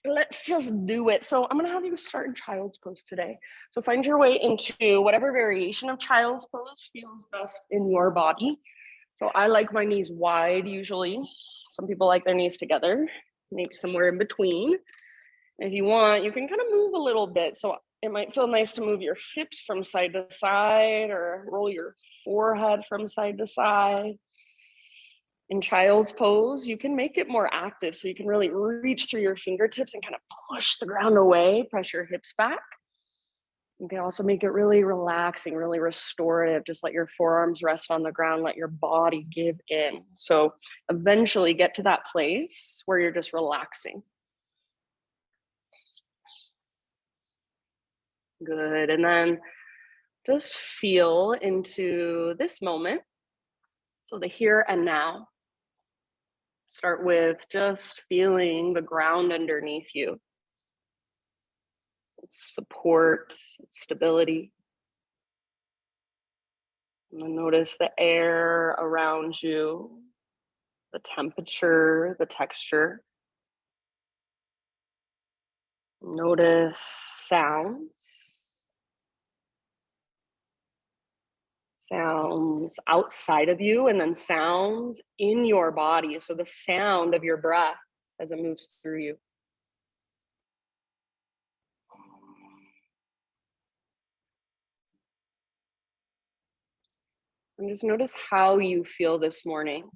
let's just do it. So I'm gonna have you start in child's pose today. So find your way into whatever variation of child's pose feels best in your body. So I like my knees wide usually. Some people like their knees together, maybe somewhere in between. If you want, you can kind of move a little bit. So it might feel nice to move your hips from side to side or roll your forehead from side to side. In child's pose, you can make it more active. So you can really reach through your fingertips and kind of push the ground away, press your hips back. You can also make it really relaxing, really restorative. Just let your forearms rest on the ground, let your body give in. So eventually get to that place where you're just relaxing. Good, and then just feel into this moment. So the here and now. Start with just feeling the ground underneath you. Its support, its stability. And then notice the air around you, the temperature, the texture. Notice sounds. Sounds outside of you, and then sounds in your body. So the sound of your breath as it moves through you. And just notice how you feel this morning.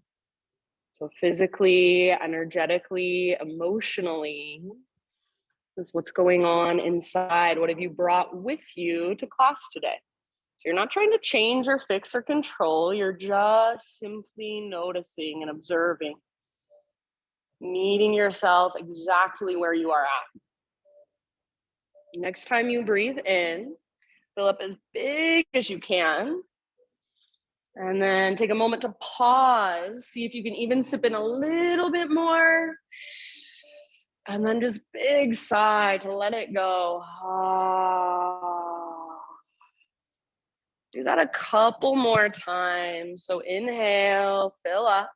So physically, energetically, emotionally, this is what's going on inside. What have you brought with you to class today? So you're not trying to change or fix or control. You're just simply noticing and observing, meeting yourself exactly where you are at. Next time you breathe in, fill up as big as you can. And then take a moment to pause. See if you can even sip in a little bit more. And then just big sigh to let it go. Do that a couple more times. So inhale, fill up.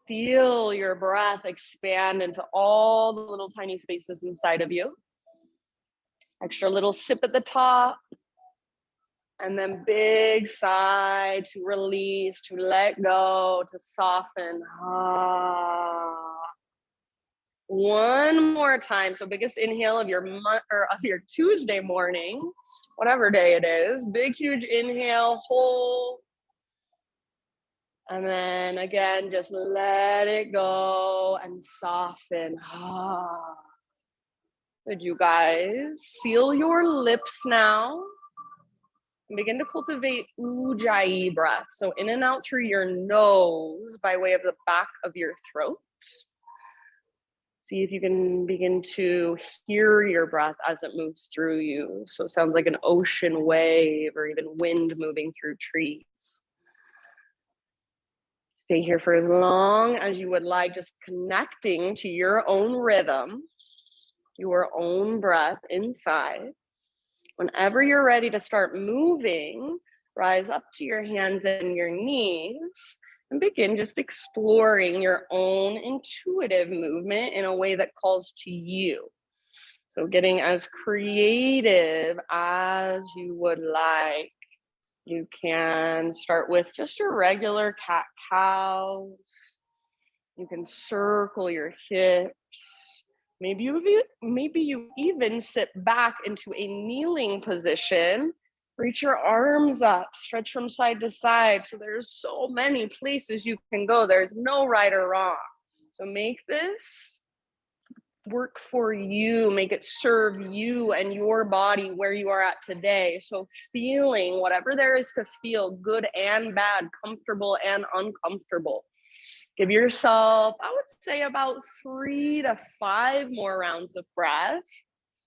Feel your breath expand into all the little tiny spaces inside of you. Extra little sip at the top. And then big sigh to release, to let go, to soften. One more time. So biggest inhale of your Tuesday morning, whatever day it is. Big, huge inhale, hold. And then again, just let it go and soften. Good, you guys. Seal your lips now. And begin to cultivate Ujjayi breath. So in and out through your nose by way of the back of your throat. See if you can begin to hear your breath as it moves through you. So it sounds like an ocean wave or even wind moving through trees. Stay here for as long as you would like, just connecting to your own rhythm, your own breath inside. Whenever you're ready to start moving, rise up to your hands and your knees and begin just exploring your own intuitive movement in a way that calls to you. So getting as creative as you would like. You can start with just your regular cat-cows. You can circle your hips. Maybe you even sit back into a kneeling position. Reach your arms up, stretch from side to side. So there's so many places you can go. There's no right or wrong. So make this work for you, make it serve you and your body where you are at today. So feeling whatever there is to feel, good and bad, comfortable and uncomfortable. Give yourself, I would say, about 3 to 5 more rounds of breath.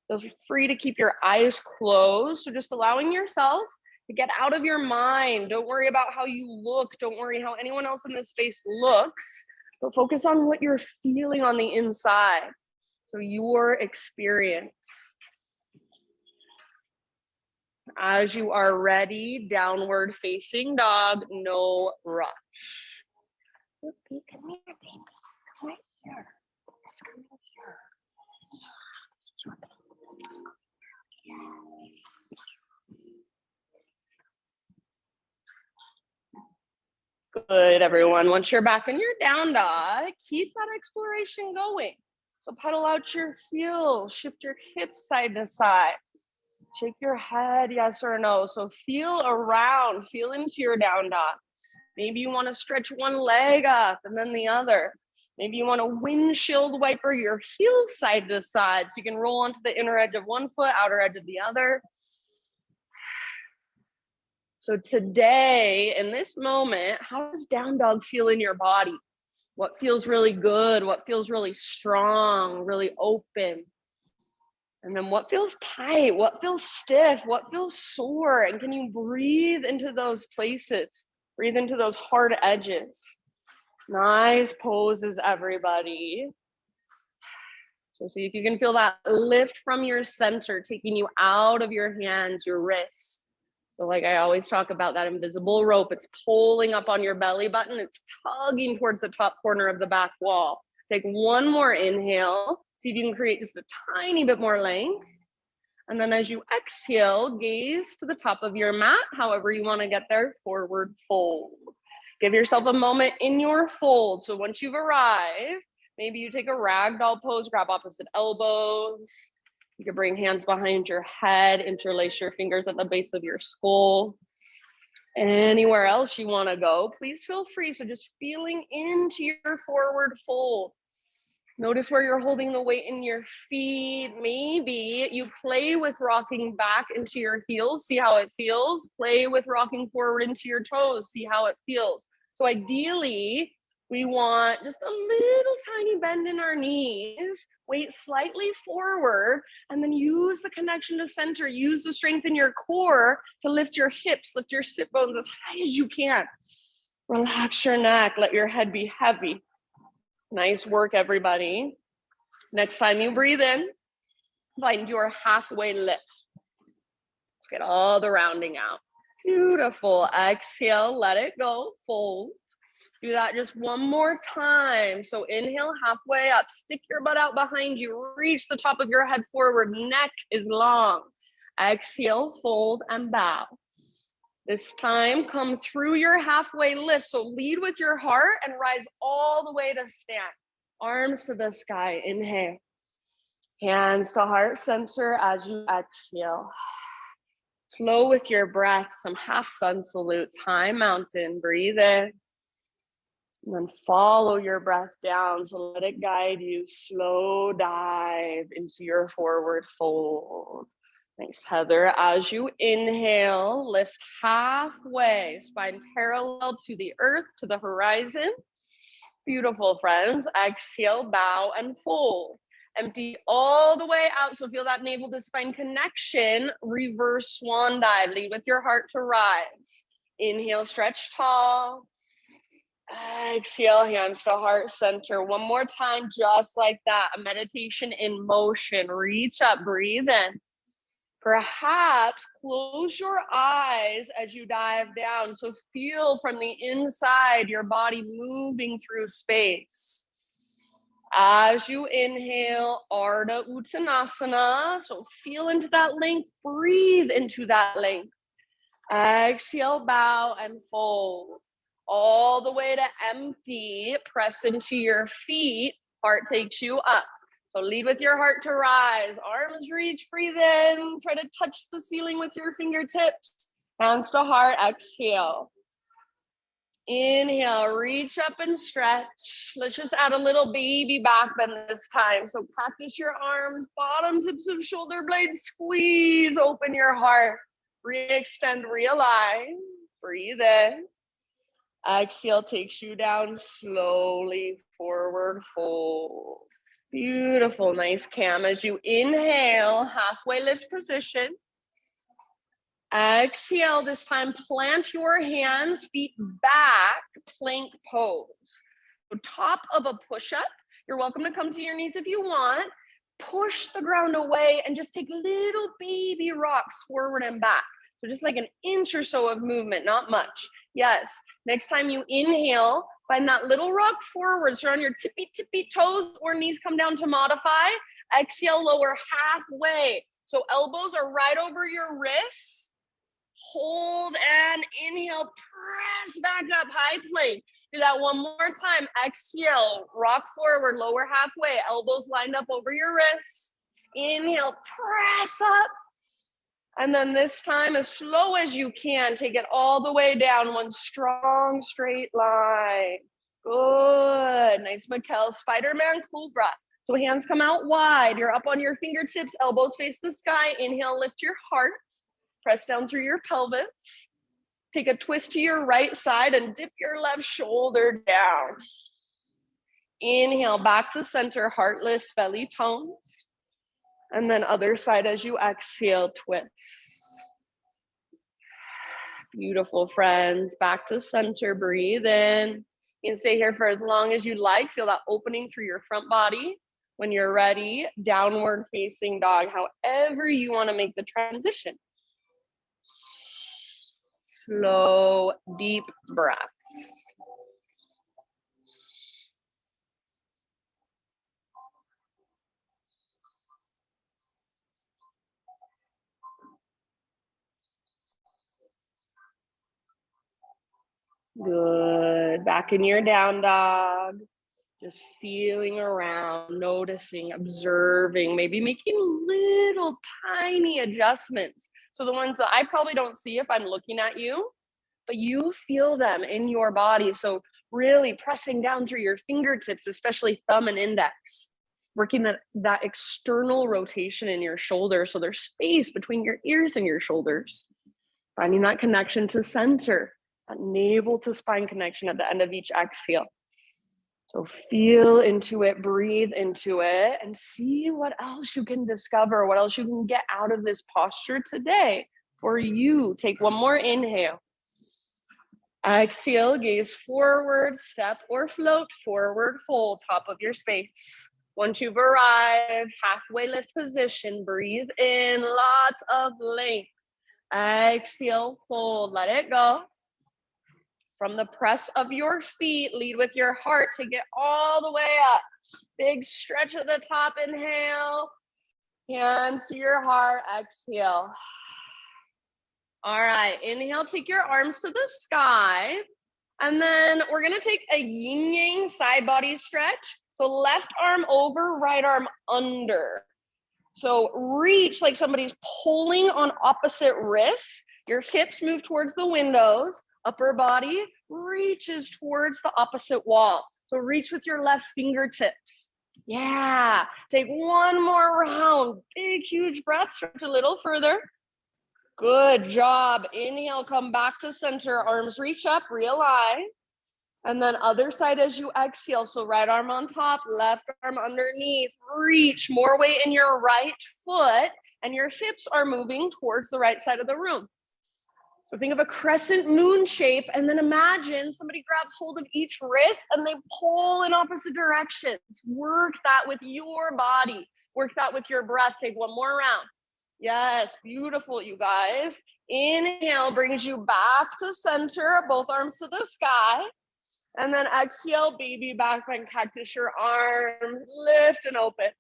Feel free to keep your eyes closed. So just allowing yourself to get out of your mind. Don't worry about how you look. Don't worry how anyone else in this space looks, but focus on what you're feeling on the inside. So your experience. As you are ready, downward facing dog, no rush. Come here, baby. It's right here. It's right here. Good, everyone. Once you're back in your down dog, keep that exploration going. So pedal out your heels, shift your hips side to side. Shake your head, yes or no. So feel around, feel into your down dog. Maybe you want to stretch one leg up and then the other. Maybe you want to windshield wiper your heels side to side so you can roll onto the inner edge of one foot, outer edge of the other. So today, in this moment, how does down dog feel in your body? What feels really good? What feels really strong, really open? And then what feels tight? What feels stiff? What feels sore? And can you breathe into those places? Breathe into those hard edges. Nice poses, everybody. So see if you can feel that lift from your center, taking you out of your hands, your wrists. So like I always talk about that invisible rope, it's pulling up on your belly button. It's tugging towards the top corner of the back wall. Take one more inhale. See if you can create just a tiny bit more length. And then as you exhale, gaze to the top of your mat, however you want to get there, forward fold. Give yourself a moment in your fold. So once you've arrived, maybe you take a ragdoll pose, grab opposite elbows. You can bring hands behind your head, interlace your fingers at the base of your skull. Anywhere else you want to go, please feel free. So just feeling into your forward fold. Notice where you're holding the weight in your feet. Maybe you play with rocking back into your heels, see how it feels. Play with rocking forward into your toes, see how it feels. So ideally, we want just a little tiny bend in our knees, weight slightly forward, and then use the connection to center, use the strength in your core to lift your hips, lift your sit bones as high as you can. Relax your neck, let your head be heavy. Nice work, everybody. Next time you breathe in, find your halfway lift. Let's get all the rounding out. Beautiful. Exhale, let it go, fold. Do that just one more time. So inhale, halfway up, stick your butt out behind you, reach the top of your head forward, neck is long. Exhale, fold and bow. This time, come through your halfway lift. So lead with your heart and rise all the way to stand. Arms to the sky, inhale. Hands to heart center as you exhale. Flow with your breath, some half sun salutes, high mountain, breathe in. And then follow your breath down, so let it guide you. Slow dive into your forward fold. Thanks, Heather. As you inhale, lift halfway, spine parallel to the earth, to the horizon. Beautiful, friends. Exhale, bow and fold. Empty all the way out, so feel that navel to spine connection. Reverse swan dive. Lead with your heart to rise. Inhale, stretch tall. Exhale, hands to heart center. One more time, just like that. A meditation in motion. Reach up, breathe in. Perhaps close your eyes as you dive down. So feel from the inside your body moving through space. As you inhale, Ardha Uttanasana. So feel into that length, breathe into that length. Exhale, bow and fold. All the way to empty, press into your feet, heart takes you up. So lead with your heart to rise, arms reach, breathe in, try to touch the ceiling with your fingertips, hands to heart, exhale. Inhale, reach up and stretch. Let's just add a little baby back bend this time. So practice your arms, bottom tips of shoulder blades, squeeze, open your heart, re-extend, realign, breathe in. Exhale takes you down slowly, forward fold. Beautiful, nice cam. As you inhale, halfway lift position. Exhale, this time plant your hands, feet back, plank pose. So top of a push-up. You're welcome to come to your knees if you want. Push the ground away and just take little baby rocks forward and back. So just like an inch or so of movement, not much. Yes, next time you inhale, find that little rock forward. So on your tippy toes or knees come down to modify. Exhale, lower halfway. So elbows are right over your wrists. hold and inhale, press back up, high plank. Do that one more time. Exhale, rock forward, lower halfway, elbows lined up over your wrists. Inhale, press up. And then this time, as slow as you can, take it all the way down, one strong straight line. Good. Nice, Mikkel. Spider-Man Cobra. So hands come out wide. You're up on your fingertips, elbows face the sky. Inhale, lift your heart. Press down through your pelvis. Take a twist to your right side and dip your left shoulder down. Inhale, back to center, heart lifts, belly tones. And then other side as you exhale, twist. Beautiful, friends. Back to center, breathe in. You can stay here for as long as you like. Feel that opening through your front body. When you're ready, downward facing dog, however you want to make the transition. Slow, deep breaths. Good. Back in your down dog. Just feeling around, noticing, observing, maybe making little tiny adjustments. So the ones that I probably don't see if I'm looking at you, but you feel them in your body. So really pressing down through your fingertips, especially thumb and index, working that external rotation in your shoulder. So there's space between your ears and your shoulders. Finding that connection to center, that navel to spine connection at the end of each exhale. So feel into it, breathe into it, and see what else you can discover, what else you can get out of this posture today for you. Take one more inhale. Exhale, gaze forward, step or float, forward fold, top of your space. Once you've arrived, halfway lift position, breathe in, lots of length. Exhale, fold, let it go. From the press of your feet, lead with your heart to get all the way up. Big stretch at the top, inhale. Hands to your heart, exhale. All right, inhale, take your arms to the sky. And then we're gonna take a yin yang side body stretch. So left arm over, right arm under. So reach like somebody's pulling on opposite wrists. Your hips move towards the windows. Upper body reaches towards the opposite wall. So reach with your left fingertips. Yeah, take one more round. Big, huge breath, stretch a little further. Good job. Inhale, come back to center. Arms reach up, realign. And then other side as you exhale. So right arm on top, left arm underneath. Reach, more weight in your right foot. And your hips are moving towards the right side of the room. So think of a crescent moon shape, and then imagine somebody grabs hold of each wrist and they pull in opposite directions. Work that with your body. Work that with your breath. Take one more round. Yes, beautiful, you guys. Inhale brings you back to center, both arms to the sky. And then exhale, baby back bend, cactus your arms, lift and open.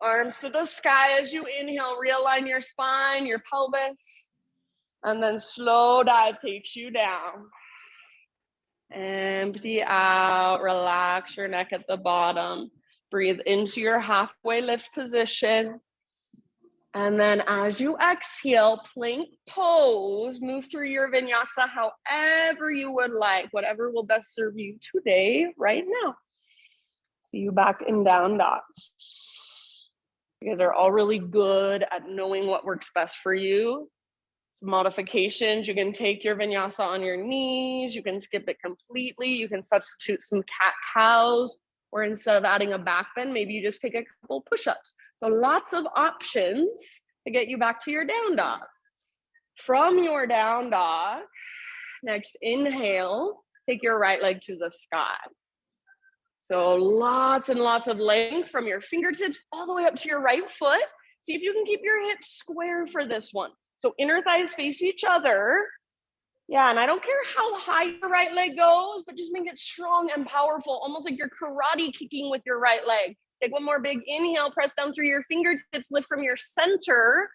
Arms to the sky as you inhale, realign your spine, your pelvis. And then slow dive takes you down. Empty out, relax your neck at the bottom. Breathe into your halfway lift position. And then as you exhale, plank pose, move through your vinyasa however you would like, whatever will best serve you today, right now. See you back in down dog. You guys are all really good at knowing what works best for you. Some modifications, you can take your vinyasa on your knees, you can skip it completely, you can substitute some cat-cows, or instead of adding a back bend, maybe you just take a couple push-ups. So lots of options to get you back to your down dog. From your down dog, next inhale, take your right leg to the sky. So lots and lots of length from your fingertips all the way up to your right foot. See if you can keep your hips square for this one. So inner thighs face each other. Yeah, and I don't care how high your right leg goes, but just make it strong and powerful, almost like you're karate kicking with your right leg. Take one more big inhale, press down through your fingertips, lift from your center.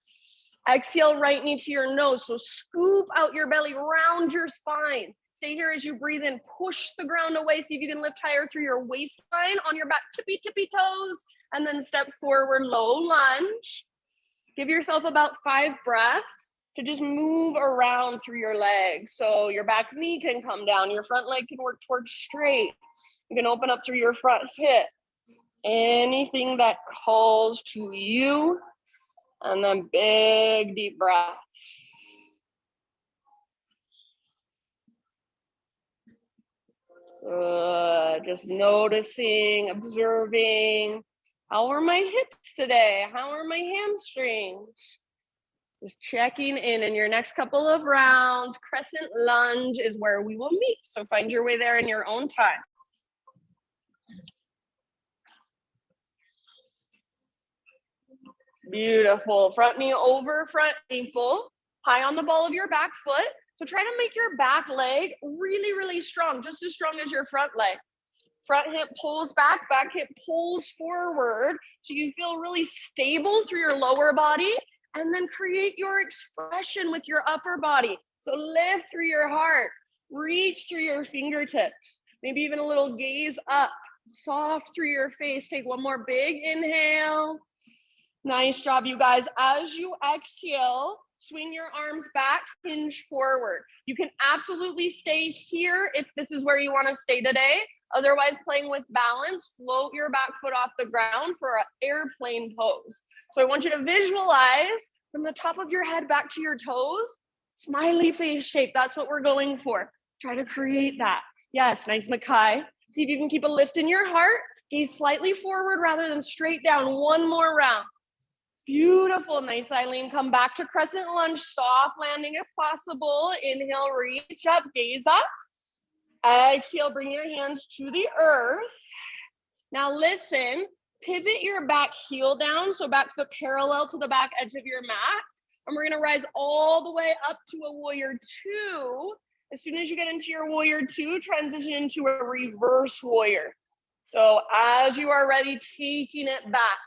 Exhale, right knee to your nose. So scoop out your belly, round your spine. Stay here as you breathe in. Push the ground away. See if you can lift higher through your waistline on your back, tippy toes. And then step forward, low lunge. Give yourself about 5 breaths to just move around through your legs. So your back knee can come down. Your front leg can work towards straight. You can open up through your front hip. Anything that calls to you. And then big, deep breath. Just noticing, observing. How are my hips today? How are my hamstrings? Just checking in your next couple of rounds. Crescent lunge is where we will meet. So find your way there in your own time. Beautiful. Front knee over front ankle, high on the ball of your back foot. So try to make your back leg really, really strong, just as strong as your front leg. Front hip pulls back, back hip pulls forward. So you feel really stable through your lower body, and then create your expression with your upper body. So lift through your heart, reach through your fingertips, maybe even a little gaze up, soft through your face. Take one more big inhale. Nice job, you guys. As you exhale, swing your arms back, hinge forward. You can absolutely stay here if this is where you want to stay today. Otherwise, playing with balance, float your back foot off the ground for an airplane pose. So I want you to visualize from the top of your head back to your toes, smiley face shape. That's what we're going for. Try to create that. Yes, nice, Makai. See if you can keep a lift in your heart. Gaze slightly forward rather than straight down. One more round. Beautiful. Nice, Eileen. Come back to crescent lunge. Soft landing if possible. Inhale, reach up, gaze up. Exhale, bring your hands to the earth. Now listen, pivot your back heel down. So back foot parallel to the back edge of your mat. And we're going to rise all the way up to a warrior 2. As soon as you get into your warrior 2, transition into a reverse warrior. So as you are ready, taking it back.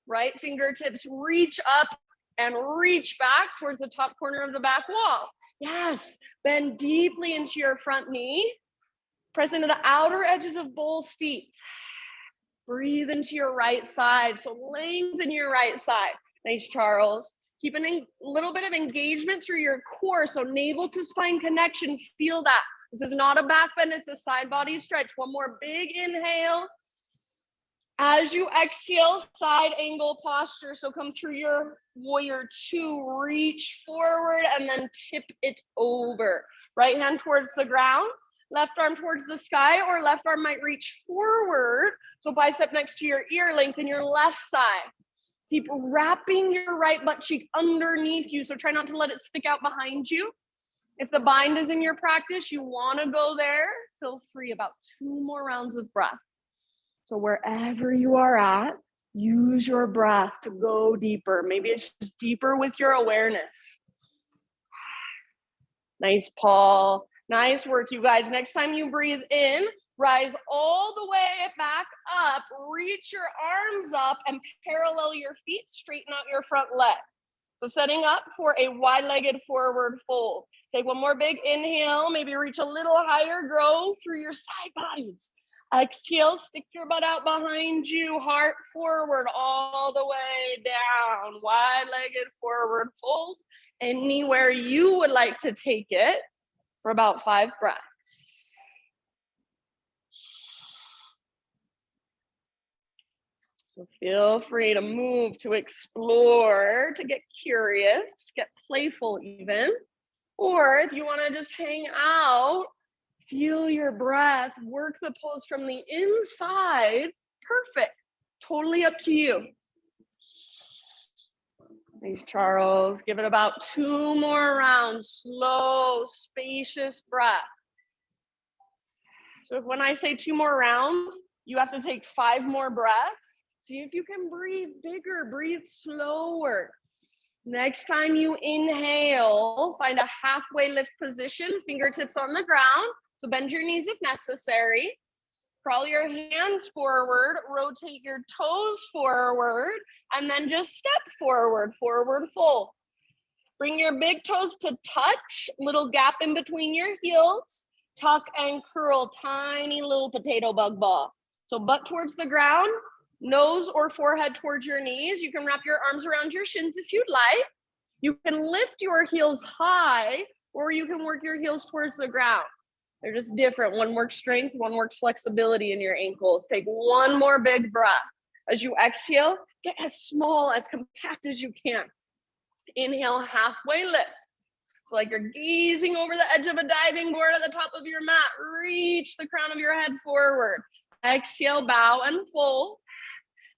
Right fingertips reach up and reach back towards the top corner of the back wall. Yes, bend deeply into your front knee. Press into the outer edges of both feet. Breathe into your right side. So lengthen your right side. Nice, Charles. Keep a little bit of engagement through your core. So navel to spine connection. Feel that. This is not a back bend. It's a side body stretch. One more big inhale. As you exhale, side angle posture. So come through your warrior 2, reach forward and then tip it over. Right hand towards the ground, left arm towards the sky, or left arm might reach forward. So bicep next to your ear, lengthen your left side. Keep wrapping your right butt cheek underneath you. So try not to let it stick out behind you. If the bind is in your practice, you want to go there, feel free. About 2 more rounds of breath. So wherever you are at, use your breath to go deeper. Maybe it's just deeper with your awareness. Nice, Paul. Nice work, you guys. Next time you breathe in, rise all the way back up, reach your arms up and parallel your feet, straighten out your front leg. So setting up for a wide-legged forward fold. Take one more big inhale, maybe reach a little higher, grow through your side bodies. Exhale, stick your butt out behind you, heart forward all the way down, wide-legged forward fold. Anywhere you would like to take it for about 5 breaths. So feel free to move, to explore, to get curious, get playful even. Or if you want to just hang out, feel your breath, work the pose from the inside. Perfect. Totally up to you. Thanks, Charles. Give it about 2 more rounds. Slow, spacious breath. So when I say 2 more rounds, you have to take 5 more breaths. See if you can breathe bigger, breathe slower. Next time you inhale, find a halfway lift position, fingertips on the ground. So bend your knees if necessary. Crawl your hands forward, rotate your toes forward, and then just step forward, forward fold. Bring your big toes to touch, little gap in between your heels. Tuck and curl, tiny little potato bug ball. So butt towards the ground, nose or forehead towards your knees. You can wrap your arms around your shins if you'd like. You can lift your heels high, or you can work your heels towards the ground. They're just different. One works strength, one works flexibility in your ankles. Take one more big breath. As you exhale, get as small, as compact as you can. Inhale, halfway lift. So like you're gazing over the edge of a diving board at the top of your mat. Reach the crown of your head forward. Exhale, bow and fold.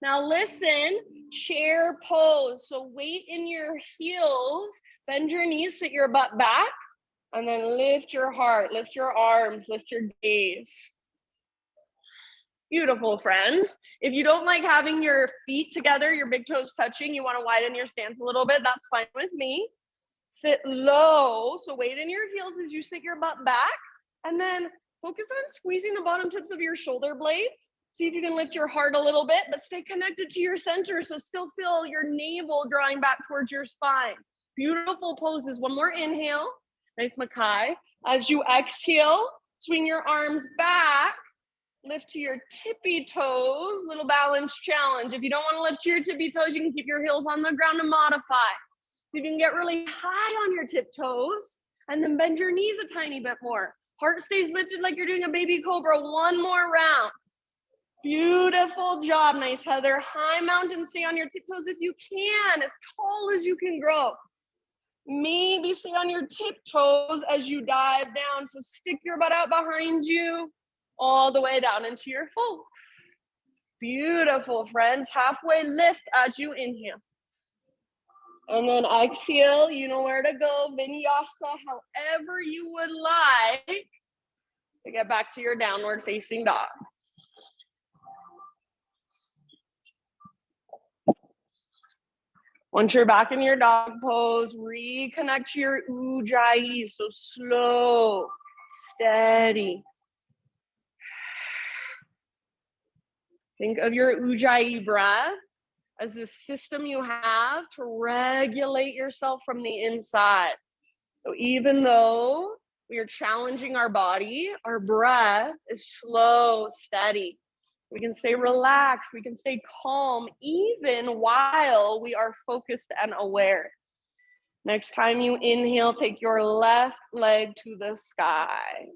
Now listen, chair pose. So weight in your heels. Bend your knees, sit your butt back. And then lift your heart, lift your arms, lift your gaze. Beautiful, friends. If you don't like having your feet together, your big toes touching, you want to widen your stance a little bit, that's fine with me. Sit low, so weight in your heels as you sit your butt back, and then focus on squeezing the bottom tips of your shoulder blades. See if you can lift your heart a little bit, but stay connected to your center, so still feel your navel drawing back towards your spine. Beautiful poses. One more inhale. Nice Makai. As you exhale, swing your arms back. Lift to your tippy toes, little balance challenge. If you don't want to lift to your tippy toes, you can keep your heels on the ground and modify. So you can get really high on your tiptoes and then bend your knees a tiny bit more. Heart stays lifted like you're doing a baby cobra. One more round. Beautiful job. Nice, Heather. High mountain, stay on your tiptoes if you can, as tall as you can grow. Maybe stay on your tiptoes as you dive down. So stick your butt out behind you all the way down into your fold. Beautiful, friends. Halfway lift as you inhale. And then exhale, you know where to go. Vinyasa, however you would like to get back to your downward facing dog. Once you're back in your dog pose, reconnect to your Ujjayi. So slow, steady. Think of your Ujjayi breath as a system you have to regulate yourself from the inside. So even though we are challenging our body, our breath is slow, steady. We can stay relaxed, we can stay calm, even while we are focused and aware. Next time you inhale, take your left leg to the sky.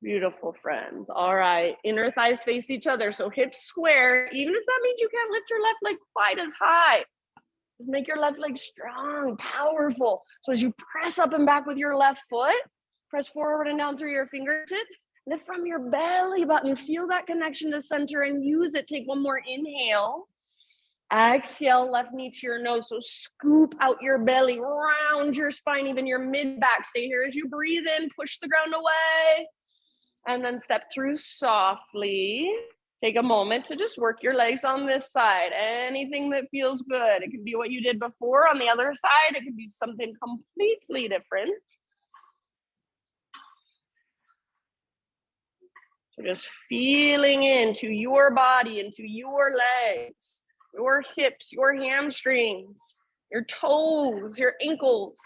Beautiful, friends. All right, inner thighs face each other, so hips square. Even if that means you can't lift your left leg quite as high, just make your left leg strong, powerful. So as you press up and back with your left foot, press forward and down through your fingertips, lift from your belly button. Feel that connection to center and use it. Take one more inhale. Exhale, left knee to your nose. So scoop out your belly, round your spine, even your mid-back. Stay here as you breathe in, push the ground away. And then step through softly. Take a moment to just work your legs on this side. Anything that feels good. It could be what you did before on the other side. It could be something completely different. So just feeling into your body, into your legs, your hips, your hamstrings, your toes, your ankles.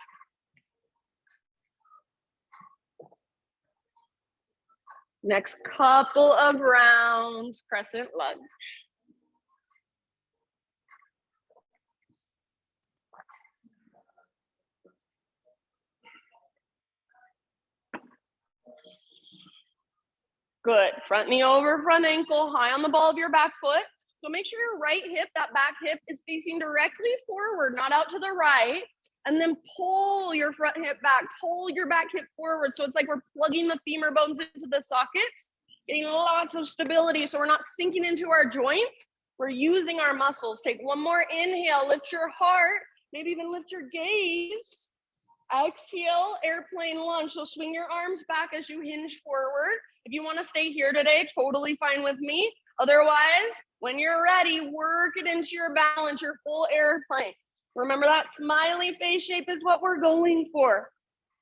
Next couple of rounds, Crescent Lunge. Good, front knee over front ankle, high on the ball of your back foot. So make sure your right hip, that back hip, is facing directly forward, not out to the right. And then pull your front hip back, pull your back hip forward. So it's like we're plugging the femur bones into the sockets, getting lots of stability. So we're not sinking into our joints. We're using our muscles. Take one more inhale, lift your heart, maybe even lift your gaze. Exhale, airplane lunge. So swing your arms back as you hinge forward. If you want to stay here today, totally fine with me. Otherwise, when you're ready, work it into your balance, your full airplane. Remember that smiley face shape is what we're going for.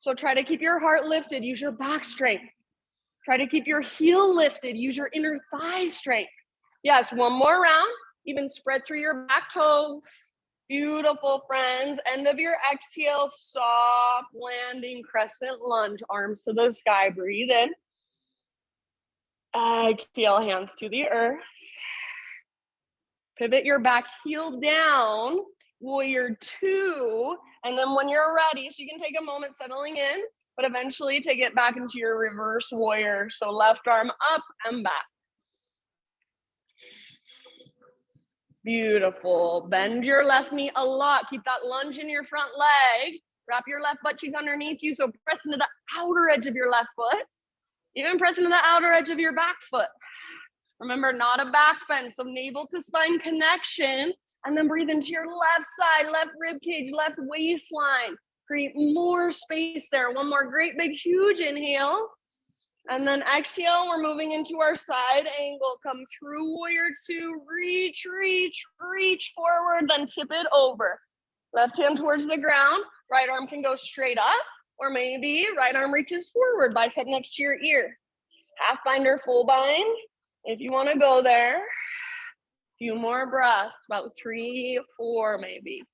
So try to keep your heart lifted, use your back strength. Try to keep your heel lifted, use your inner thigh strength. Yes, one more round, even spread through your back toes. Beautiful, friends. End of your exhale, soft landing crescent lunge, arms to the sky. Breathe in. Exhale, hands to the earth. Pivot your back heel down, warrior two. And then when you're ready, so you can take a moment settling in, but eventually take it back into your reverse warrior. So left arm up and back. Beautiful. Bend your left knee a lot. Keep that lunge in your front leg. Wrap your left butt cheek underneath you. So press into the outer edge of your left foot. Even press into the outer edge of your back foot. Remember, not a back bend. So navel to spine connection. And then breathe into your left side, left rib cage, left waistline. Create more space there. One more great big huge inhale. And then exhale, we're moving into our side angle. Come through warrior two, reach, reach, reach forward, then tip it over. Left hand towards the ground, right arm can go straight up, or maybe right arm reaches forward, bicep next to your ear. Half bind or full bind, if you wanna go there. Few more breaths, about 3, 4 maybe.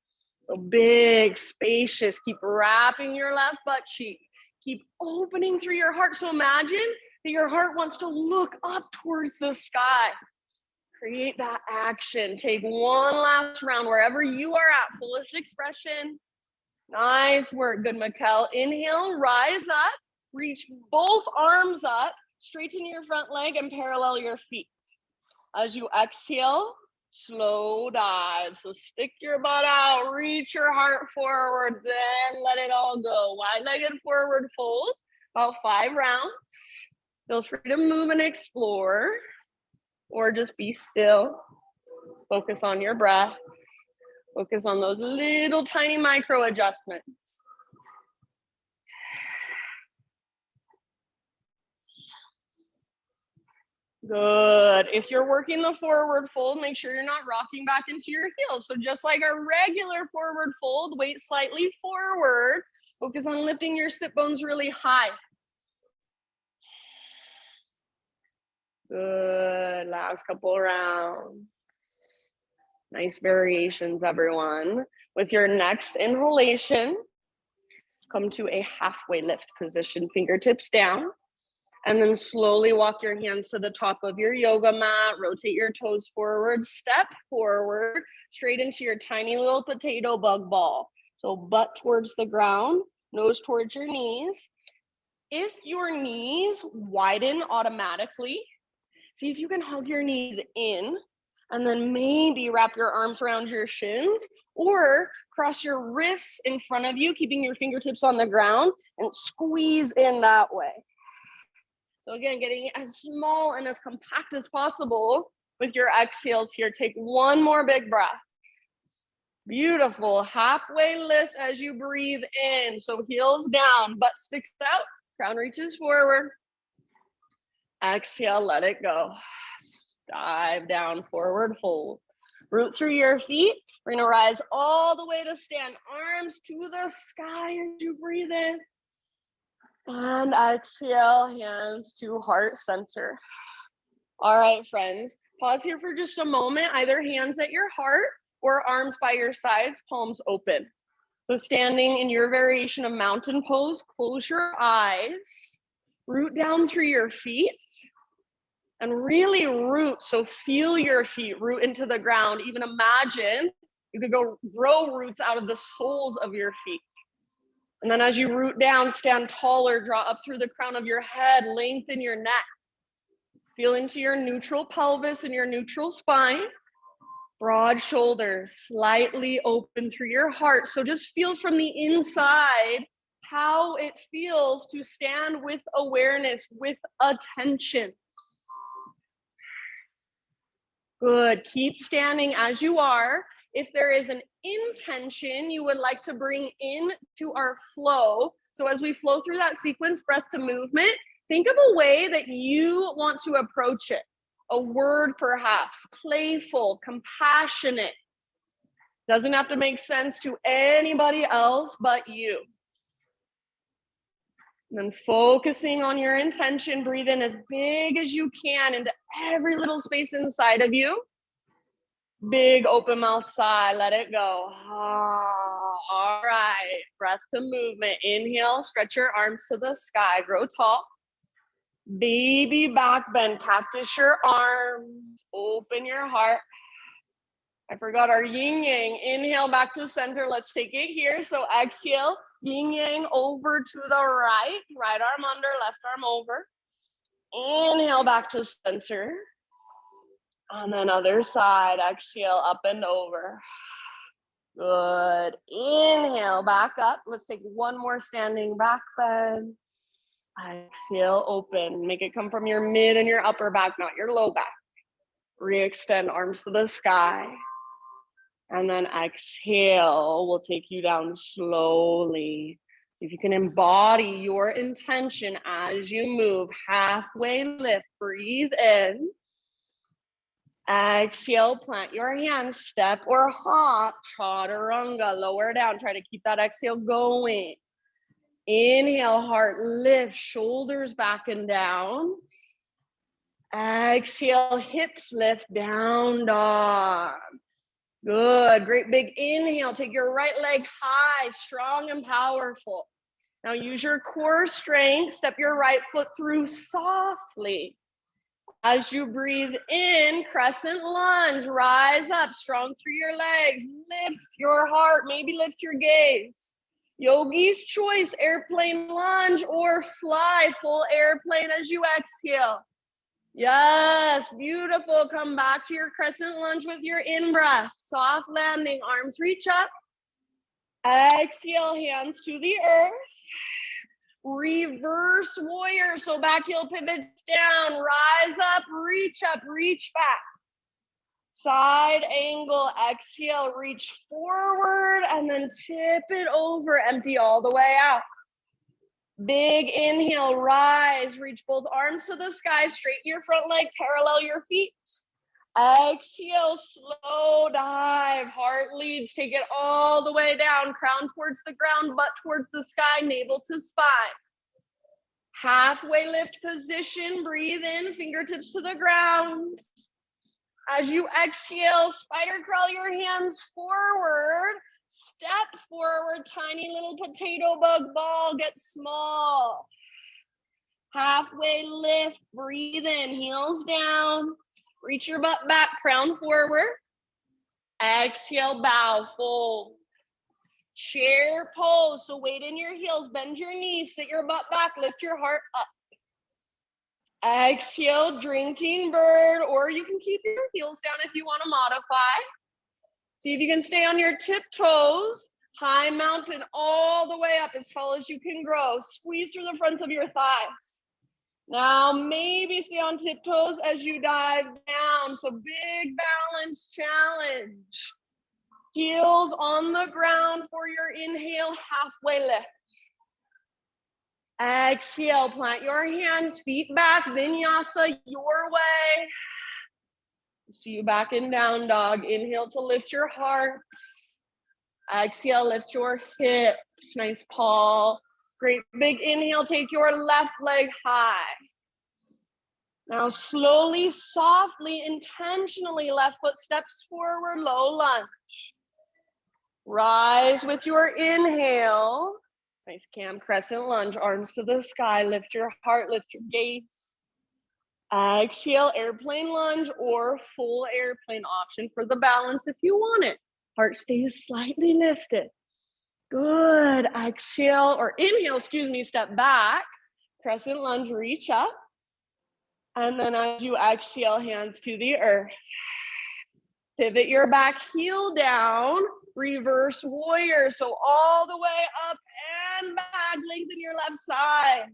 So big, spacious, keep wrapping your left butt cheek. Keep opening through your heart. So imagine that your heart wants to look up towards the sky. Create that action. Take one last round wherever you are at, fullest expression. Nice work, good, Mikkel. Inhale, rise up, reach both arms up, straighten your front leg and parallel your feet. As you exhale, slow dive. So stick your butt out, reach your heart forward, then let it all go. Wide-legged forward fold, about 5 rounds. Feel free to move and explore, or just be still. Focus on your breath. Focus on those little tiny micro adjustments. Good. If you're working the forward fold, make sure you're not rocking back into your heels. So just like our regular forward fold, weight slightly forward. Focus on lifting your sit bones really high. Good. Last couple rounds. Nice variations, everyone. With your next inhalation, come to a halfway lift position, fingertips down. And then slowly walk your hands to the top of your yoga mat, rotate your toes forward, step forward, straight into your tiny little potato bug ball. So butt towards the ground, nose towards your knees. If your knees widen automatically, see if you can hug your knees in, and then maybe wrap your arms around your shins, or cross your wrists in front of you, keeping your fingertips on the ground, and squeeze in that way. So again, getting as small and as compact as possible with your exhales here. Take one more big breath. Beautiful. Halfway lift as you breathe in. So heels down, butt sticks out, crown reaches forward. Exhale, let it go. Dive down, forward fold. Root through your feet. We're gonna rise all the way to stand. Arms to the sky as you breathe in. And exhale, hands to heart center. All right, friends, pause here for just a moment, either hands at your heart or arms by your sides, palms open. So standing in your variation of mountain pose, close your eyes, root down through your feet, and really root. So feel your feet root into the ground. Even imagine you could go grow roots out of the soles of your feet. And then as you root down, stand taller, draw up through the crown of your head, lengthen your neck. Feel into your neutral pelvis and your neutral spine. Broad shoulders, slightly open through your heart. So just feel from the inside how it feels to stand with awareness, with attention. Good. Keep standing as you are. If there is an intention you would like to bring in to our flow, so as we flow through that sequence, breath to movement, think of a way that you want to approach it. A word perhaps, playful, compassionate. Doesn't have to make sense to anybody else but you. And then focusing on your intention, breathe in as big as you can into every little space inside of you. Big open mouth sigh, let it go. All right, breath to movement. Inhale, stretch your arms to the sky, grow tall. Baby back bend, cactus your arms, open your heart. I forgot our yin yang. Inhale back to center. Let's take it here. So exhale, yin yang over to the right. Right arm under, left arm over. Inhale back to center. And then other side. Exhale, up and over. Good. Inhale, back up. Let's take one more standing back bend. Exhale, open. Make it come from your mid and your upper back, not your low back. Re-extend arms to the sky. And then exhale, we'll take you down slowly. If you can embody your intention as you move, halfway lift, breathe in. Exhale, plant your hands, step or hop, chaturanga, lower down. Try to keep that exhale going. Inhale, heart lift, shoulders back and down. Exhale, hips lift, down dog. Good, great big inhale. Take your right leg high, strong and powerful. Now use your core strength. Step your right foot through softly. As you breathe in, crescent lunge, rise up, strong through your legs. Lift your heart, maybe lift your gaze. Yogi's choice, airplane lunge or fly, full airplane as you exhale. Yes, beautiful. Come back to your crescent lunge with your in-breath. Soft landing, arms reach up. Exhale, hands to the earth. Reverse warrior, so back heel pivots down. Rise up, reach back. Side angle, exhale, reach forward, and then tip it over. Empty all the way out. Big inhale, rise, reach both arms to the sky, straighten your front leg, parallel your feet. Exhale, slow dive, heart leads, take it all the way down, crown towards the ground, butt towards the sky, navel to spine. Halfway lift position, breathe in, fingertips to the ground. As you exhale, spider crawl your hands forward. Step forward, tiny little potato bug ball, get small. Halfway lift, breathe in, heels down. Reach your butt back, crown forward. Exhale, bow, fold. Chair pose, so weight in your heels, bend your knees, sit your butt back, lift your heart up. Exhale, drinking bird, or you can keep your heels down if you want to modify. See if you can stay on your tiptoes. High mountain all the way up as tall as you can grow. Squeeze through the fronts of your thighs. Now maybe stay on tiptoes as you dive down. So big balance challenge. Heels on the ground for your inhale, halfway lift. Exhale, plant your hands, feet back, vinyasa your way. See you back in down dog. Inhale to lift your heart. Exhale, lift your hips, nice paw. Great big inhale, take your left leg high. Now slowly, softly, intentionally, left foot steps forward, low lunge. Rise with your inhale. Nice cam crescent lunge, arms to the sky, lift your heart, lift your gaze. Exhale, airplane lunge or full airplane option for the balance if you want it. Heart stays slightly lifted. Good. Exhale or inhale, step back. Crescent lunge, reach up. And then as you exhale, hands to the earth. Pivot your back heel down. Reverse warrior. So all the way up and back. Lengthen your left side.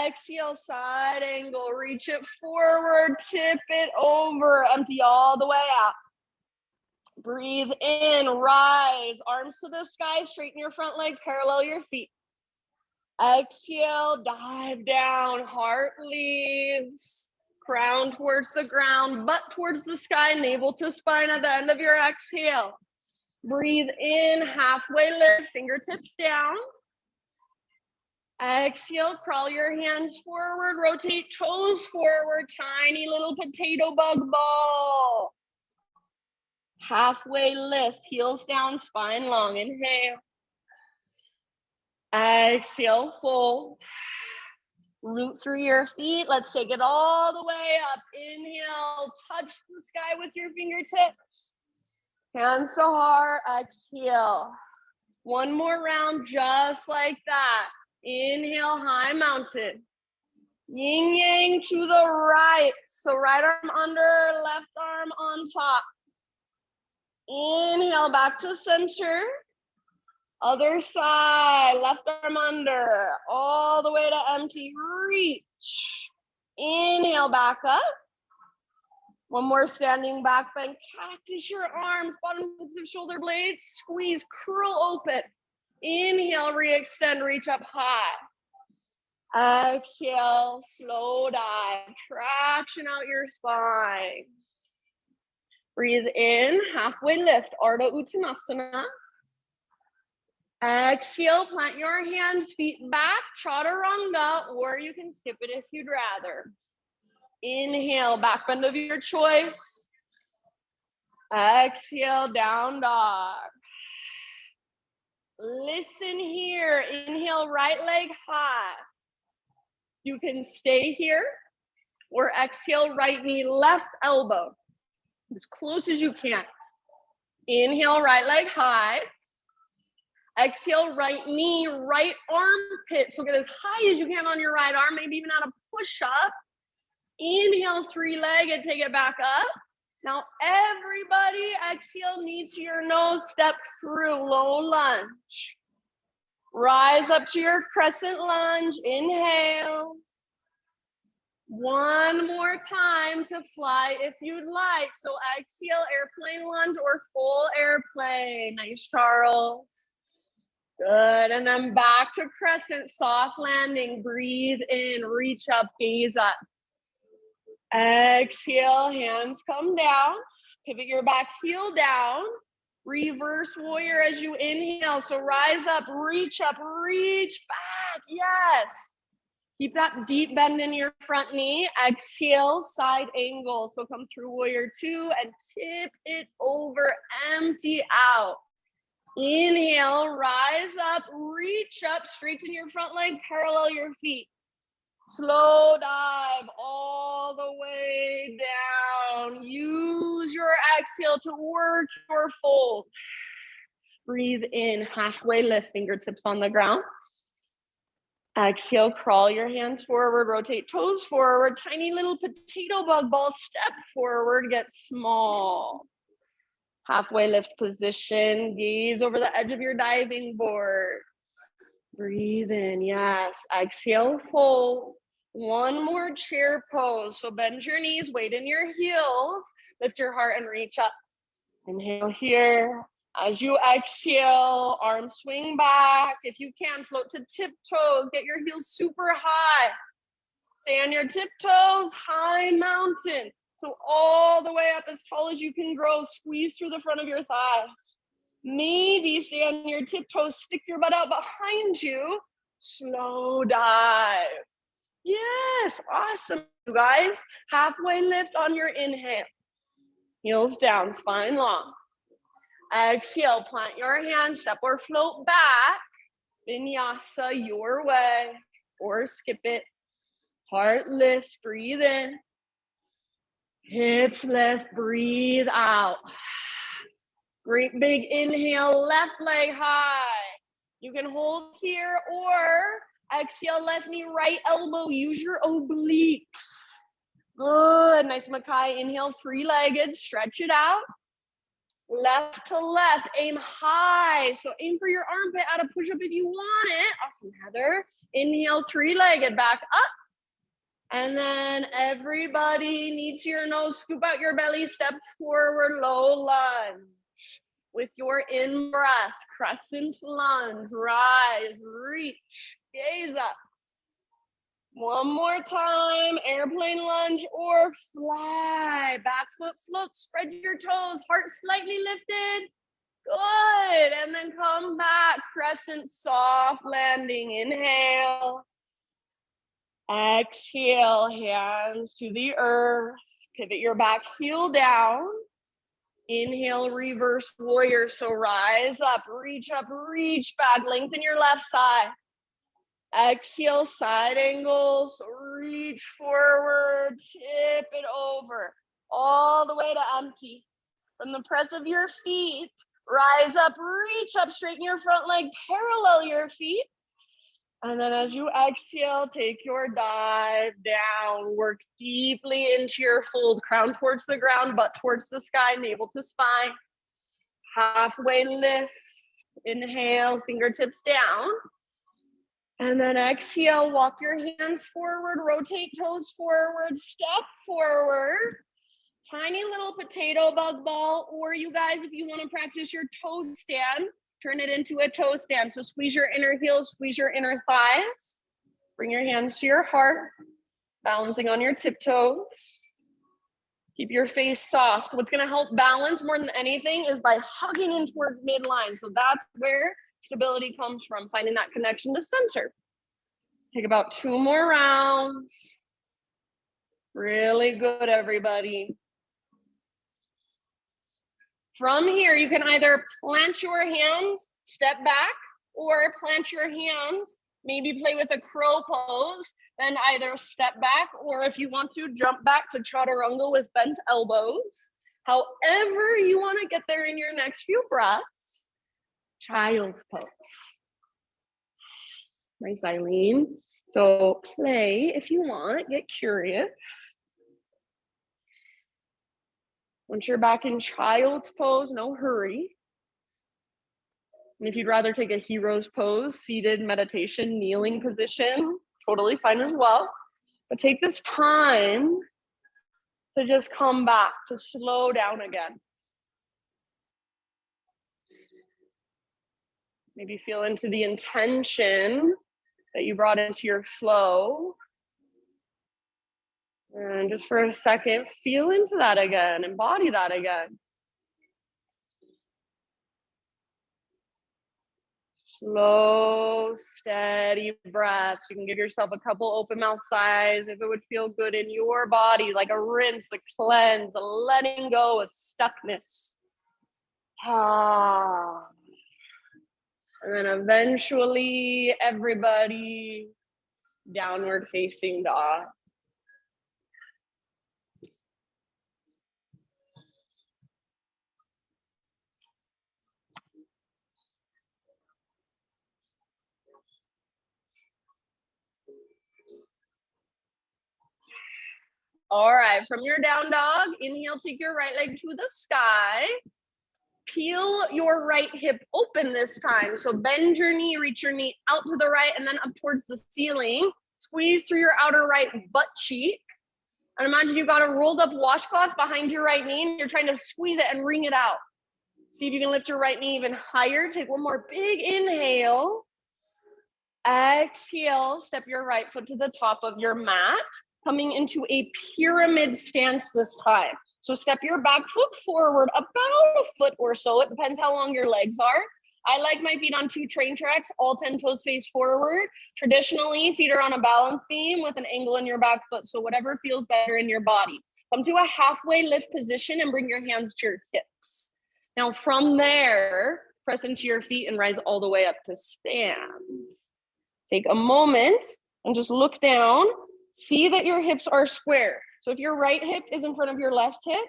Exhale, side angle. Reach it forward. Tip it over. Empty all the way out. Breathe in. Rise. Arms to the sky. Straighten your front leg. Parallel your feet. Exhale. Dive down. Heart leads. Crown towards the ground. Butt towards the sky. Navel to spine at the end of your exhale. Breathe in. Halfway lift. Fingertips down. Exhale, crawl your hands forward, rotate toes forward, tiny little potato bug ball. Halfway lift, heels down, spine long. Inhale. Exhale, fold. Root through your feet. Let's take it all the way up. Inhale, touch the sky with your fingertips. Hands to heart, exhale. One more round, just like that. Inhale, high mountain. Yin yang to the right. So right arm under, left arm on top. Inhale, back to center. Other side, left arm under, all the way to empty, reach. Inhale, back up. One more standing back bend, cactus your arms, bottom of shoulder blades, squeeze, curl open. Inhale, re-extend, reach up high. Exhale, slow dive, traction out your spine. Breathe in, halfway lift, Ardha Uttanasana. Exhale, plant your hands, feet back, chaturanga, or you can skip it if you'd rather. Inhale, back bend of your choice. Exhale, down dog. Listen here. Inhale, right leg high. You can stay here, or exhale, right knee, left elbow. As close as you can. Inhale, right leg high. Exhale, right knee, right armpit. So get as high as you can on your right arm, maybe even out of push-up. Inhale, three-legged, take it back up. Now, everybody, exhale, knee to your nose, step through, low lunge. Rise up to your crescent lunge, inhale. One more time to fly if you'd like. So exhale, airplane lunge or full airplane. Nice, Charles. Good, and then back to crescent, soft landing. Breathe in, reach up, gaze up. Exhale, hands come down. Pivot your back heel down. Reverse warrior as you inhale. So rise up, reach back. Yes. Keep that deep bend in your front knee. Exhale, side angle. So come through warrior two and tip it over, empty out. Inhale, rise up, reach up, straighten your front leg, parallel your feet. Slow dive all the way down. Use your exhale to work your fold. Breathe in, halfway lift, fingertips on the ground. Exhale, crawl your hands forward, rotate toes forward, tiny little potato bug ball, step forward, get small. Halfway lift position, gaze over the edge of your diving board. Breathe in, yes. Exhale, fold. One more chair pose. So bend your knees, weight in your heels, lift your heart and reach up. Inhale here. As you exhale, arms swing back. If you can, float to tiptoes. Get your heels super high. Stay on your tiptoes, high mountain. So all the way up as tall as you can grow. Squeeze through the front of your thighs. Maybe stay on your tiptoes, stick your butt out behind you. Slow dive. Yes, awesome, you guys. Halfway lift on your inhale. Heels down, spine long. Exhale, plant your hands, step or float back. Vinyasa your way, or skip it. Heart lifts, breathe in. Hips lift, breathe out. Great big inhale, left leg high. You can hold here or exhale, left knee, right elbow. Use your obliques. Good, nice Makai. Inhale, three-legged, stretch it out. Left to left, aim high. So aim for your armpit out of push-up if you want it. Awesome, Heather. Inhale, three-legged, back up. And then everybody, knee to your nose, scoop out your belly, step forward, low lunge. With your in-breath, crescent lunge, rise, reach, gaze up. One more time, airplane lunge or fly. Back foot floats, spread your toes, heart slightly lifted. Good, and then come back, crescent soft landing, inhale. Exhale, hands to the earth. Pivot your back heel down. Inhale, reverse warrior. So rise up, reach back, lengthen your left side. Exhale, side angle. So reach forward, tip it over, all the way to empty. From the press of your feet, rise up, reach up, straighten your front leg, parallel your feet. And then as you exhale, take your dive down, work deeply into your fold, crown towards the ground, butt towards the sky, navel to spine. Halfway lift, inhale, fingertips down. And then exhale, walk your hands forward, rotate toes forward, step forward. Tiny little potato bug ball, or you guys, if you want to practice your toe stand, turn it into a toe stand. So squeeze your inner heels, squeeze your inner thighs. Bring your hands to your heart, balancing on your tiptoes. Keep your face soft. What's going to help balance more than anything is by hugging in towards midline. So that's where stability comes from, finding that connection to center. Take about 2 more rounds. Really good, everybody. From here, you can either plant your hands, step back, or plant your hands, maybe play with a crow pose, then either step back, or if you want to, jump back to chaturanga with bent elbows. However you want to get there in your next few breaths. Child's pose. Nice, Eileen. So play if you want, get curious. Once you're back in child's pose, no hurry. And if you'd rather take a hero's pose, seated meditation, kneeling position, totally fine as well. But take this time to just come back, to slow down again. Maybe feel into the intention that you brought into your flow. And just for a second, feel into that again, embody that again. Slow, steady breaths. You can give yourself a couple open mouth sighs if it would feel good in your body, like a rinse, a cleanse, a letting go of stuckness. And then eventually, everybody, downward facing dog. All right, from your down dog, inhale, take your right leg to the sky. Peel your right hip open this time. So bend your knee, reach your knee out to the right and then up towards the ceiling. Squeeze through your outer right butt cheek. And imagine you got a rolled up washcloth behind your right knee and you're trying to squeeze it and wring it out. See if you can lift your right knee even higher. Take one more big inhale. Exhale, step your right foot to the top of your mat, coming into a pyramid stance this time. So step your back foot forward about a foot or so. It depends how long your legs are. I like my feet on 2 train tracks, all 10 toes face forward. Traditionally, feet are on a balance beam with an angle in your back foot. So whatever feels better in your body. Come to a halfway lift position and bring your hands to your hips. Now from there, press into your feet and rise all the way up to stand. Take a moment and just look down. See that your hips are square. So if your right hip is in front of your left hip,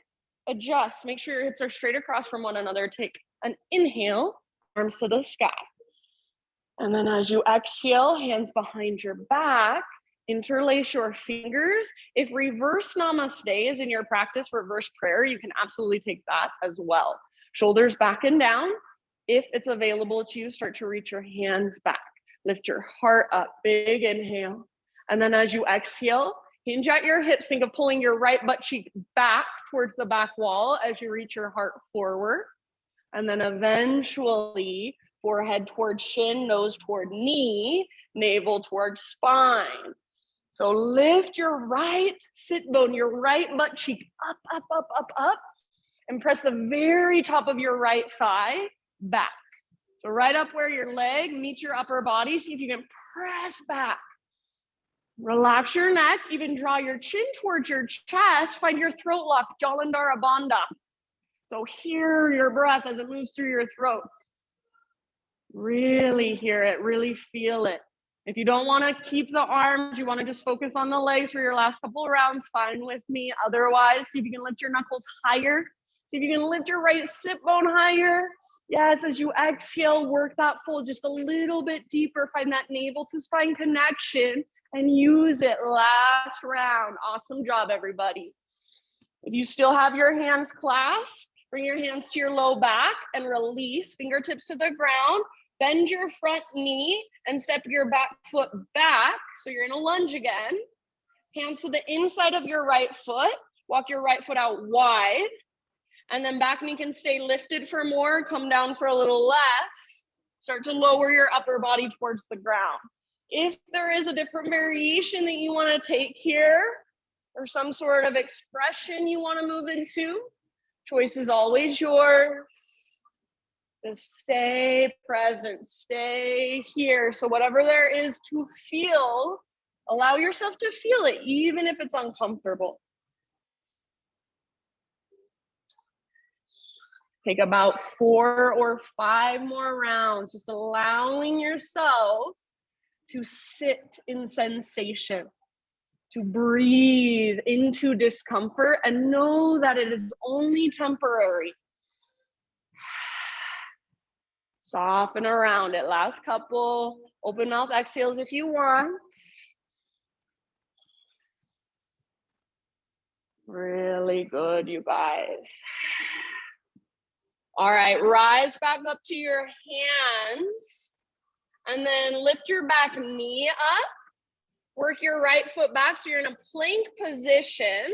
adjust. Make sure your hips are straight across from one another. Take an inhale, arms to the sky. And then as you exhale, hands behind your back, interlace your fingers. If reverse namaste is in your practice, reverse prayer, you can absolutely take that as well. Shoulders back and down. If it's available to you, start to reach your hands back. Lift your heart up, big inhale. And then as you exhale, hinge at your hips. Think of pulling your right butt cheek back towards the back wall as you reach your heart forward. And then eventually, forehead towards shin, nose toward knee, navel towards spine. So lift your right sit bone, your right butt cheek up, up, up, up, up, and press the very top of your right thigh back. So right up where your leg meets your upper body, see if you can press back. Relax your neck, even draw your chin towards your chest, find your throat lock, Jalandhara Bandha. So hear your breath as it moves through your throat. Really hear it, really feel it. If you don't want to keep the arms, you want to just focus on the legs for your last couple of rounds, fine with me. Otherwise, see if you can lift your knuckles higher. See if you can lift your right sit bone higher. Yes, as you exhale, work that fold just a little bit deeper. Find that navel to spine connection and use it last round. Awesome job, everybody. If you still have your hands clasped, bring your hands to your low back and release, fingertips to the ground. Bend your front knee and step your back foot back. So you're in a lunge again. Hands to the inside of your right foot. Walk your right foot out wide. And then back knee can stay lifted for more. Come down for a little less. Start to lower your upper body towards the ground. If there is a different variation that you want to take here, or some sort of expression you want to move into, choice is always yours. Just stay present, stay here. So whatever there is to feel, allow yourself to feel it, even if it's uncomfortable. Take about 4 or 5 more rounds, just allowing yourself to sit in sensation, to breathe into discomfort and know that it is only temporary. Soften around it. Last couple. Open mouth exhales if you want. Really good, you guys. All right, rise back up to your hands and then lift your back knee up. Work your right foot back so you're in a plank position.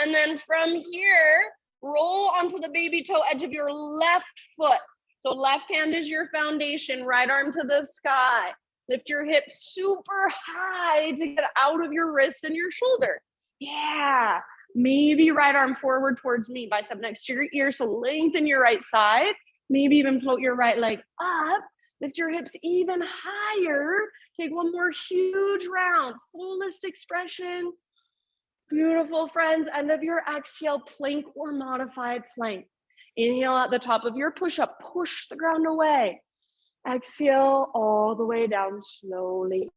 And then from here, roll onto the baby toe edge of your left foot. So left hand is your foundation, right arm to the sky. Lift your hips super high to get out of your wrist and your shoulder. Yeah, maybe right arm forward towards me, bicep next to your ear. So lengthen your right side. Maybe even float your right leg up. Lift your hips even higher. Take one more huge round, fullest expression. Beautiful, friends. End of your exhale, plank or modified plank. Inhale at the top of your push-up, push the ground away. Exhale all the way down slowly.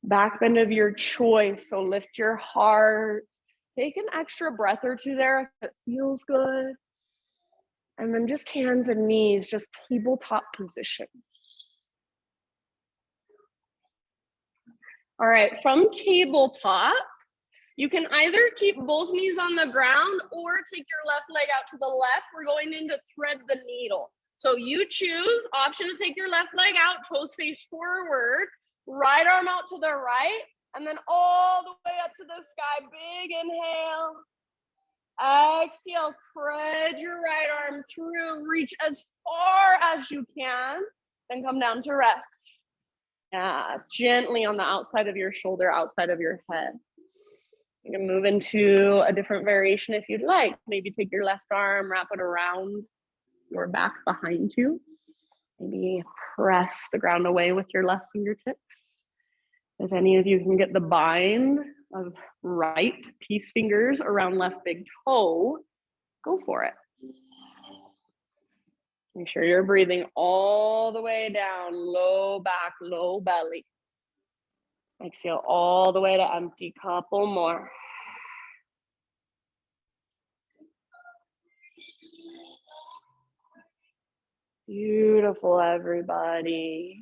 Back bend of your choice, so lift your heart. Take an extra breath or two there if it feels good. And then just hands and knees, just tabletop position. All right, from tabletop, you can either keep both knees on the ground or take your left leg out to the left. We're going in to thread the needle. So you choose, option to take your left leg out, toes face forward, right arm out to the right, and then all the way up to the sky. Big inhale. Exhale, thread your right arm through, reach as far as you can, then come down to rest. Yeah, gently on the outside of your shoulder, outside of your head. You can move into a different variation if you'd like. Maybe take your left arm, wrap it around your back behind you. Maybe press the ground away with your left fingertips. If any of you can get the bind of right peace fingers around left big toe, go for it. Make sure you're breathing all the way down, low back, low belly. Exhale all the way to empty, couple more. Beautiful, everybody.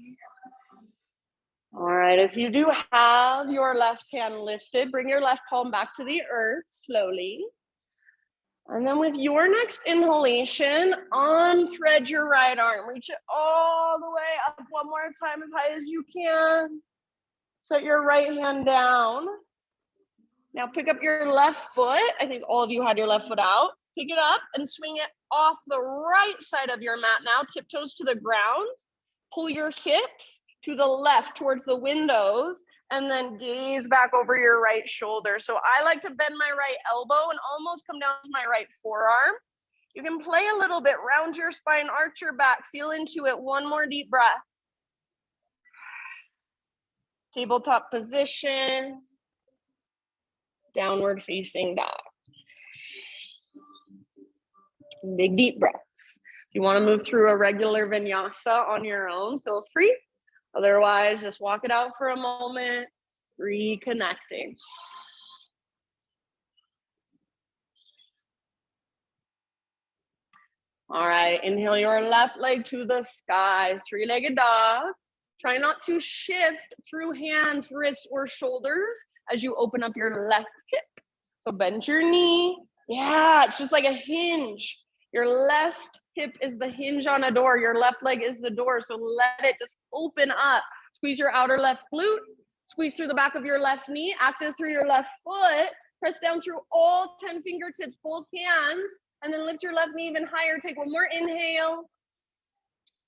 All right, if you do have your left hand lifted, bring your left palm back to the earth slowly. And then with your next inhalation, unthread your right arm. Reach it all the way up one more time as high as you can. Set your right hand down. Now pick up your left foot. I think all of you had your left foot out. Pick it up and swing it off the right side of your mat now. Tiptoes to the ground. Pull your hips to the left towards the windows and then gaze back over your right shoulder. So I like to bend my right elbow and almost come down to my right forearm. You can play a little bit, round your spine, arch your back, feel into it. One more deep breath. Tabletop position, downward facing dog. Big deep breaths. If you want to move through a regular vinyasa on your own, feel free. Otherwise, just walk it out for a moment, reconnecting. All right, inhale your left leg to the sky, three-legged dog. Try not to shift through hands, wrists, or shoulders as you open up your left hip. So bend your knee. Yeah, it's just like a hinge. Your left hip is the hinge on a door. Your left leg is the door. So let it just open up. Squeeze your outer left glute. Squeeze through the back of your left knee. Active through your left foot. Press down through all 10 fingertips, both hands. And then lift your left knee even higher. Take one more inhale.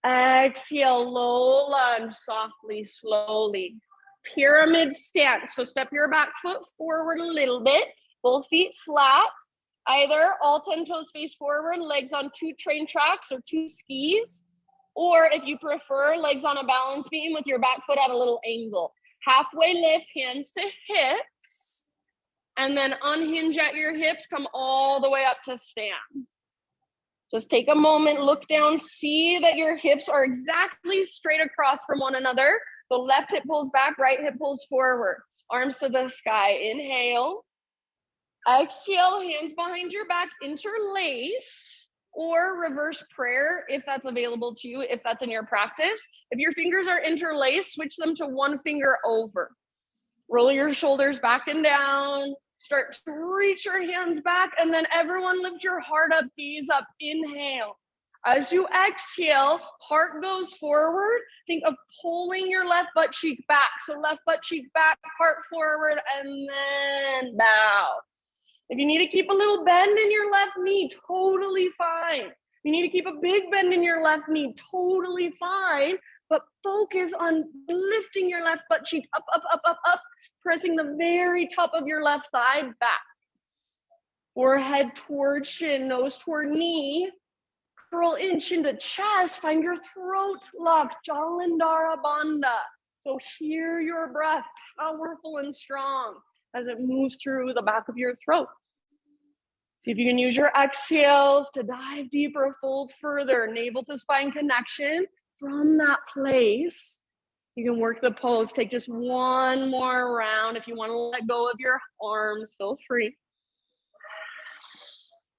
Exhale, low lunge, softly, slowly. Pyramid stance. So step your back foot forward a little bit. Both feet flat. Either all 10 toes face forward, legs on 2 train tracks or 2 skis. Or if you prefer, legs on a balance beam with your back foot at a little angle. Halfway lift, hands to hips. And then unhinge at your hips, come all the way up to stand. Just take a moment, look down, see that your hips are exactly straight across from one another. The left hip pulls back, right hip pulls forward. Arms to the sky, inhale. Exhale, hands behind your back, interlace or reverse prayer if that's available to you, if that's in your practice. If your fingers are interlaced, switch them to one finger over. Roll your shoulders back and down. Start to reach your hands back, and then everyone lift your heart up, gaze up, inhale. As you exhale, heart goes forward. Think of pulling your left butt cheek back. So left butt cheek back, heart forward, and then bow. If you need to keep a little bend in your left knee, totally fine. If you need to keep a big bend in your left knee, totally fine. But focus on lifting your left butt cheek up, up, up, up, up. Pressing the very top of your left thigh back. Forehead toward shin, nose toward knee. Curl in, chin to chest. Find your throat locked, Jalandhara Bandha. So hear your breath, powerful and strong, as it moves through the back of your throat. See if you can use your exhales to dive deeper, fold further, navel to spine connection. From that place, you can work the pose. Take just one more round. If you want to let go of your arms, feel free.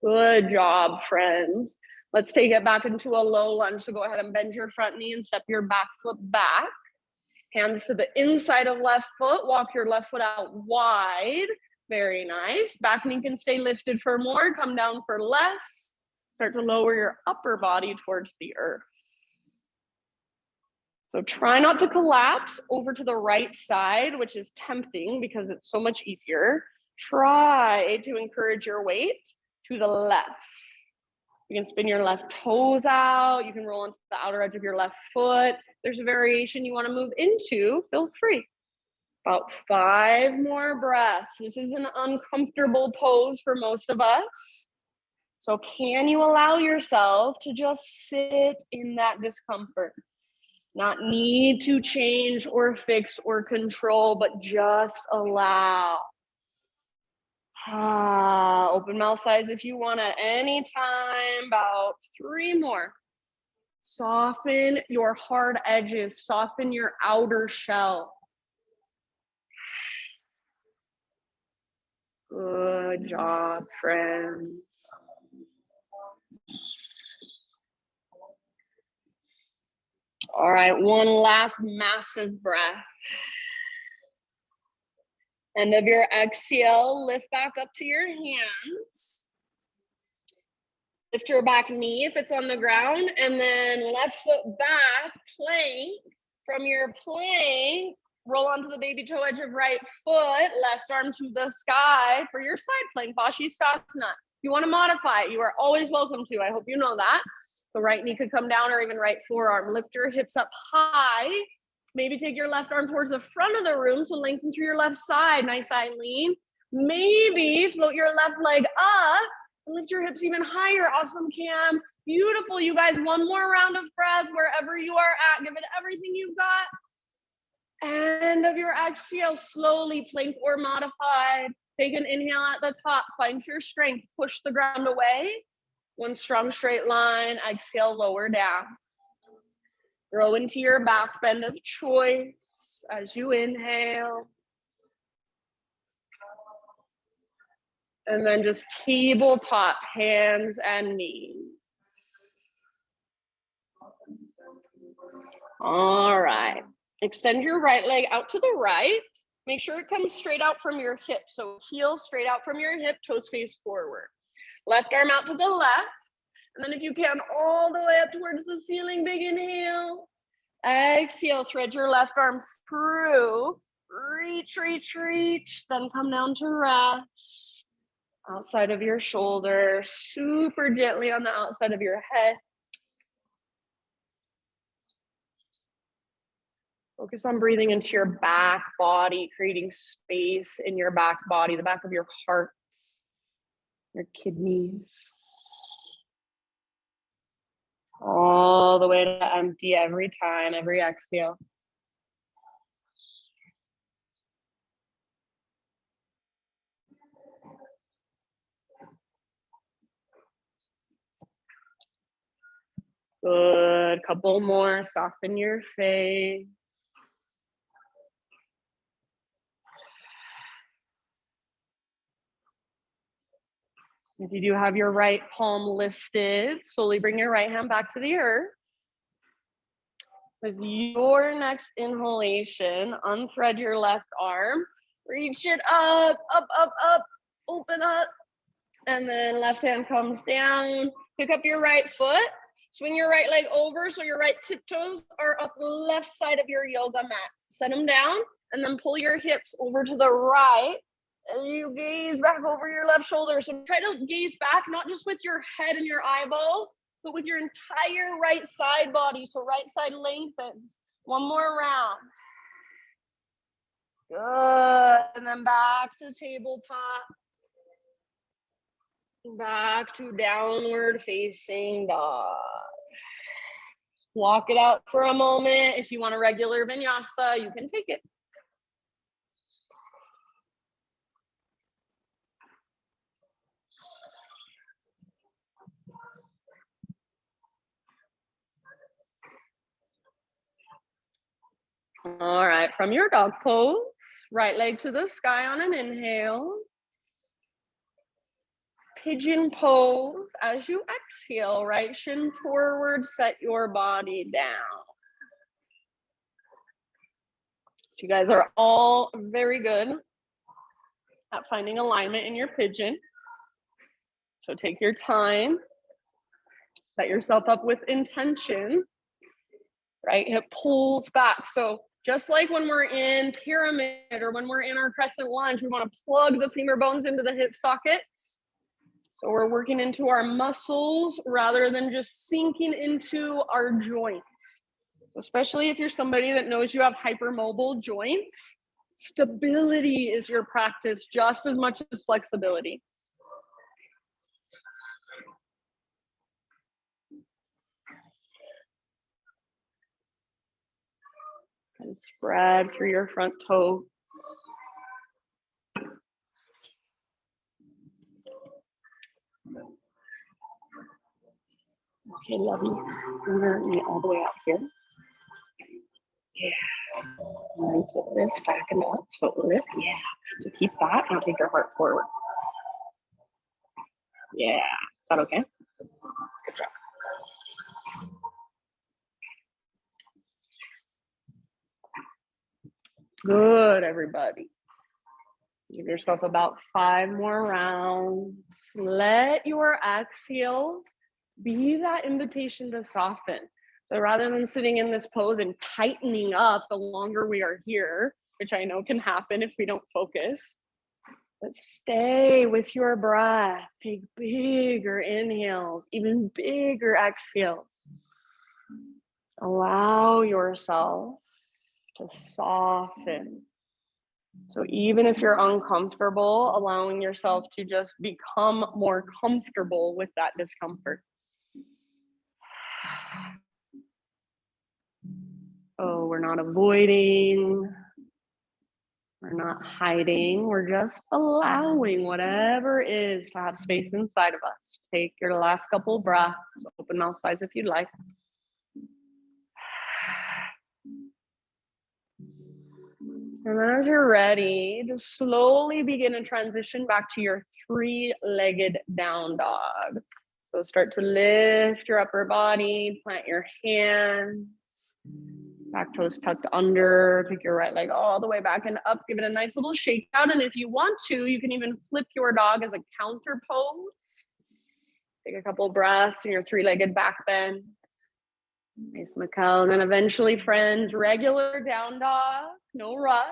Good job, friends. Let's take it back into a low lunge. So go ahead and bend your front knee and step your back foot back. Hands to the inside of left foot. Walk your left foot out wide. Very nice. Back knee can stay lifted for more. Come down for less. Start to lower your upper body towards the earth. So try not to collapse over to the right side, which is tempting because it's so much easier. Try to encourage your weight to the left. You can spin your left toes out. You can roll onto the outer edge of your left foot. There's a variation you want to move into, feel free. About 5 more breaths. This is an uncomfortable pose for most of us. So can you allow yourself to just sit in that discomfort? Not need to change or fix or control, but just allow. Open mouth size if you want at any time. About 3 more. Soften your hard edges. Soften your outer shell. Good job, friends. All right, one last massive breath. End of your exhale, lift back up to your hands. Lift your back knee if it's on the ground, and then left foot back, plank. From your plank, roll onto the baby toe edge of right foot, left arm to the sky for your side plank, Vashisthasana. If you want to modify it, you are always welcome to. I hope you know that. So right knee could come down or even right forearm. Lift your hips up high. Maybe take your left arm towards the front of the room, so lengthen through your left side. Nice, Eileen. Maybe float your left leg up and lift your hips even higher. Awesome, Cam. Beautiful, you guys. One more round of breath wherever you are at. Give it everything you've got. End of your exhale, slowly plank or modified. Take an inhale at the top. Find your strength. Push the ground away. One strong straight line. Exhale, lower down. Grow into your back bend of choice as you inhale. And then just tabletop, hands and knees. All right. Extend your right leg out to the right. Make sure it comes straight out from your hip. So heel straight out from your hip, toes face forward. Left arm out to the left. And then if you can, all the way up towards the ceiling, big inhale. Exhale, thread your left arm through. Reach, reach, reach. Then come down to rest. Outside of your shoulder, super gently on the outside of your head. Focus on breathing into your back body, creating space in your back body, the back of your heart, your kidneys. All the way to empty every time, every exhale. Good. Couple more. Soften your face. If you do have your right palm lifted, slowly bring your right hand back to the earth. With your next inhalation, unthread your left arm. Reach it up, up, up, up. Open up. And then left hand comes down. Pick up your right foot. Swing your right leg over so your right tiptoes are off the left side of your yoga mat. Set them down and then pull your hips over to the right. And you gaze back over your left shoulder. So try to gaze back, not just with your head and your eyeballs, but with your entire right side body. So right side lengthens. One more round. Good. And then back to tabletop. Back to downward facing dog. Walk it out for a moment. If you want a regular vinyasa, you can take it. All right, from your dog pose, right leg to the sky on an inhale. Pigeon pose as you exhale, right shin forward, set your body down. You guys are all very good at finding alignment in your pigeon. So take your time, set yourself up with intention. Right hip pulls back. So just like when we're in pyramid or when we're in our crescent lunge, we want to plug the femur bones into the hip sockets. So we're working into our muscles rather than just sinking into our joints. Especially if you're somebody that knows you have hypermobile joints, stability is your practice just as much as flexibility. And spread through your front toe. Okay, lovey. We're gonna knee all the way out here. Yeah. And then pull this back and up. So lift. Yeah. So keep that and take your heart forward. Yeah. Is that okay? Good job. Good, everybody. Give yourself about 5 more rounds. Let your exhales be that invitation to soften. So rather than sitting in this pose and tightening up the longer we are here, which I know can happen if we don't focus, but stay with your breath. Take bigger inhales, even bigger exhales. Allow yourself to soften. So even if you're uncomfortable, allowing yourself to just become more comfortable with that discomfort. Oh, we're not avoiding. We're We're not hiding. We're just allowing whatever is to have space inside of us. Take your last couple breaths, open mouth size if you'd like. And then as you're ready, just slowly begin to transition back to your three-legged down dog. So start to lift your upper body, plant your hands, back toes tucked under, take your right leg all the way back and up, give it a nice little shake out. And if you want to, you can even flip your dog as a counter pose. Take a couple breaths in your three-legged back bend. Nice, Mikkel. And then eventually, friends, regular down dog, no rush.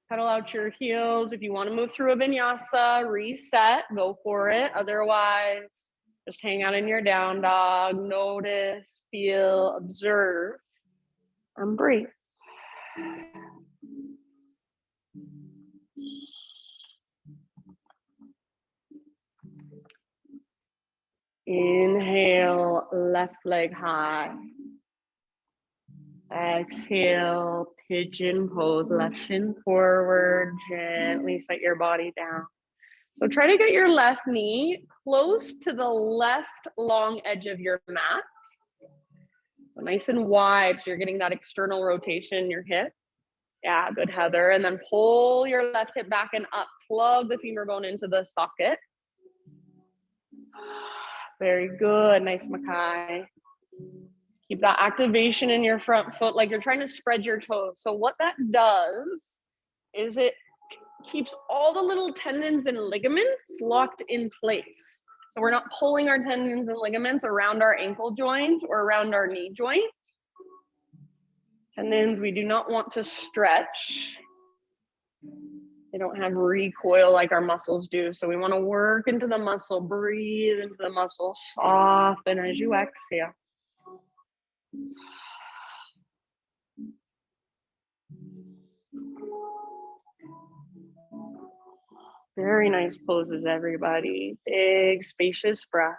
Pedal out your heels. If you want to move through a vinyasa, reset, go for it. Otherwise, just hang out in your down dog. Notice, feel, observe, and breathe. Inhale, left leg high. Exhale, pigeon pose, left shin forward, gently set your body down. So try to get your left knee close to the left long edge of your mat. So nice and wide, so you're getting that external rotation in your hip. Yeah, good, Heather. And then pull your left hip back and up. Plug the femur bone into the socket. Very good. Nice, Makai. Keep that activation in your front foot, like you're trying to spread your toes. So what that does is it keeps all the little tendons and ligaments locked in place. So we're not pulling our tendons and ligaments around our ankle joint or around our knee joint. Tendons we do not want to stretch. They don't have recoil like our muscles do. So we want to work into the muscle, breathe into the muscle, soften as you exhale. Very nice poses, everybody. Big, spacious breath.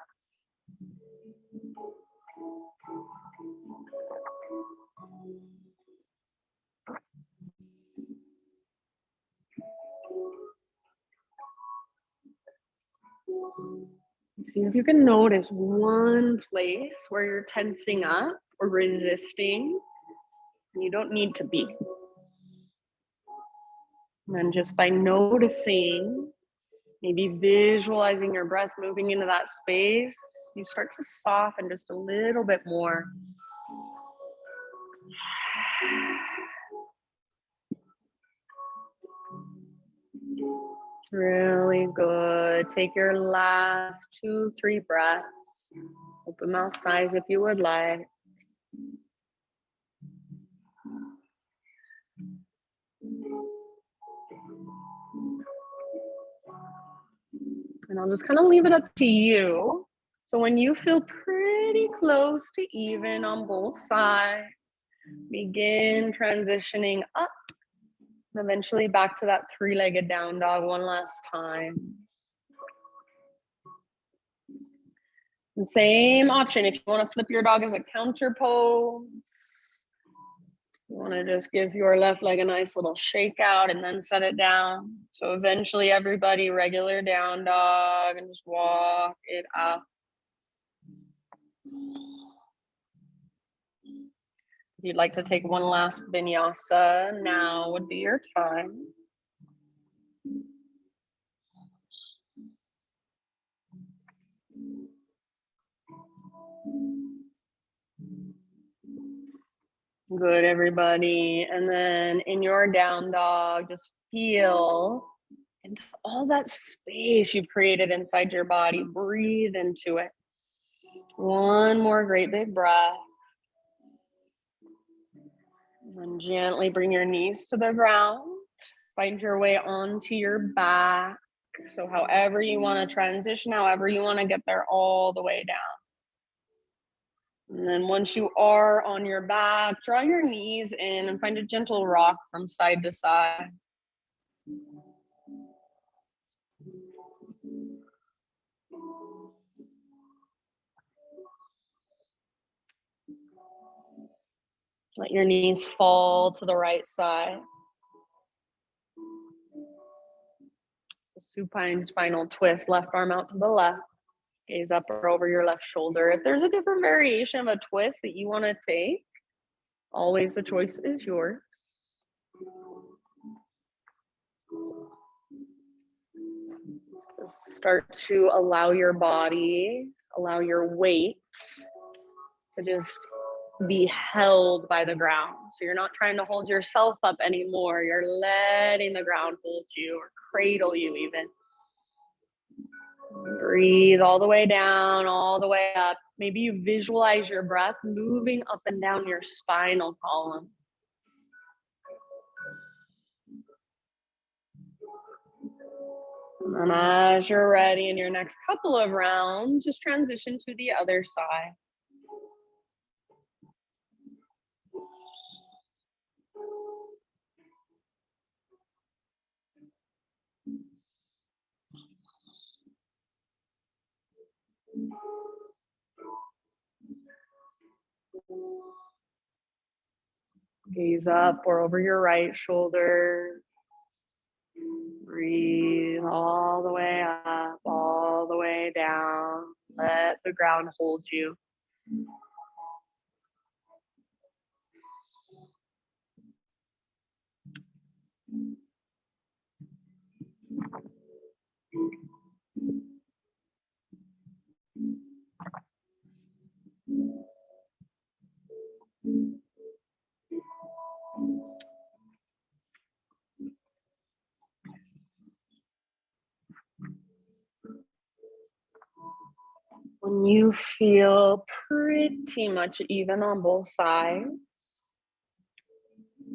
See if you can notice one place where you're tensing up or resisting. You don't need to be. And then just by noticing, maybe visualizing your breath moving into that space, you start to soften just a little bit more. Really good. Take your last 2-3 breaths. Open mouth size if you would like. And I'll just kind of leave it up to you. So when you feel pretty close to even on both sides, begin transitioning up and eventually back to that three-legged down dog one last time. And same option, if you want to flip your dog as a counter pose, you want to just give your left leg a nice little shake out and then set it down. So eventually everybody regular down dog and just walk it up. If you'd like to take one last vinyasa, now would be your time. Good, everybody. And then in your down dog, just feel into all that space you've created inside your body. Breathe into it. One more great big breath. And then gently bring your knees to the ground. Find your way onto your back. So however you want to transition, however you want to get there all the way down. And then once you are on your back, draw your knees in and find a gentle rock from side to side. Let your knees fall to the right side. So supine spinal twist, left arm out to the left. Gaze up or over your left shoulder. If there's a different variation of a twist that you want to take, always the choice is yours. Just start to allow your body, allow your weight to just be held by the ground. So you're not trying to hold yourself up anymore. You're letting the ground hold you or cradle you even. Breathe all the way down, all the way up. Maybe you visualize your breath moving up and down your spinal column. And as you're ready in your next couple of rounds, just transition to the other side. Gaze up or over your right shoulder. Breathe all the way up, all the way down. Let the ground hold you. When you feel pretty much even on both sides,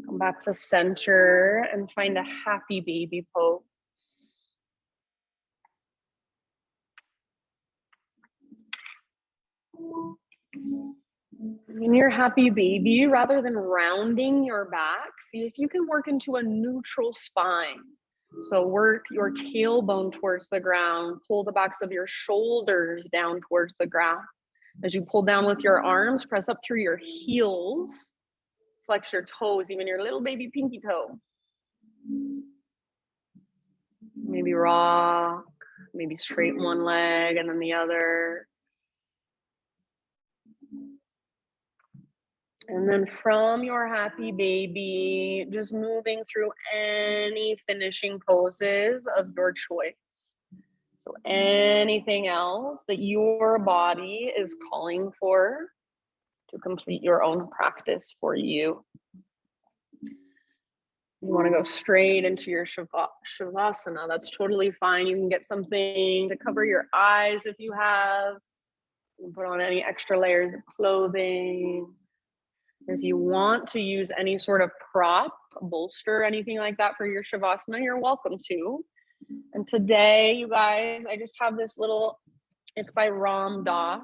come back to center and find a happy baby pose. In your happy baby, rather than rounding your back, see if you can work into a neutral spine. So work your tailbone towards the ground, pull the backs of your shoulders down towards the ground. As you pull down with your arms, press up through your heels, flex your toes, even your little baby pinky toe. Maybe rock, maybe straighten one leg and then the other. And then from your happy baby, just moving through any finishing poses of your choice. So anything else that your body is calling for to complete your own practice for you. You want to go straight into your Shavasana. That's totally fine. You can get something to cover your eyes if you have. You can put on any extra layers of clothing. If you want to use any sort of prop, bolster, anything like that for your Shavasana, you're welcome to. And today, you guys, I just have this little, it's by Ram Dass.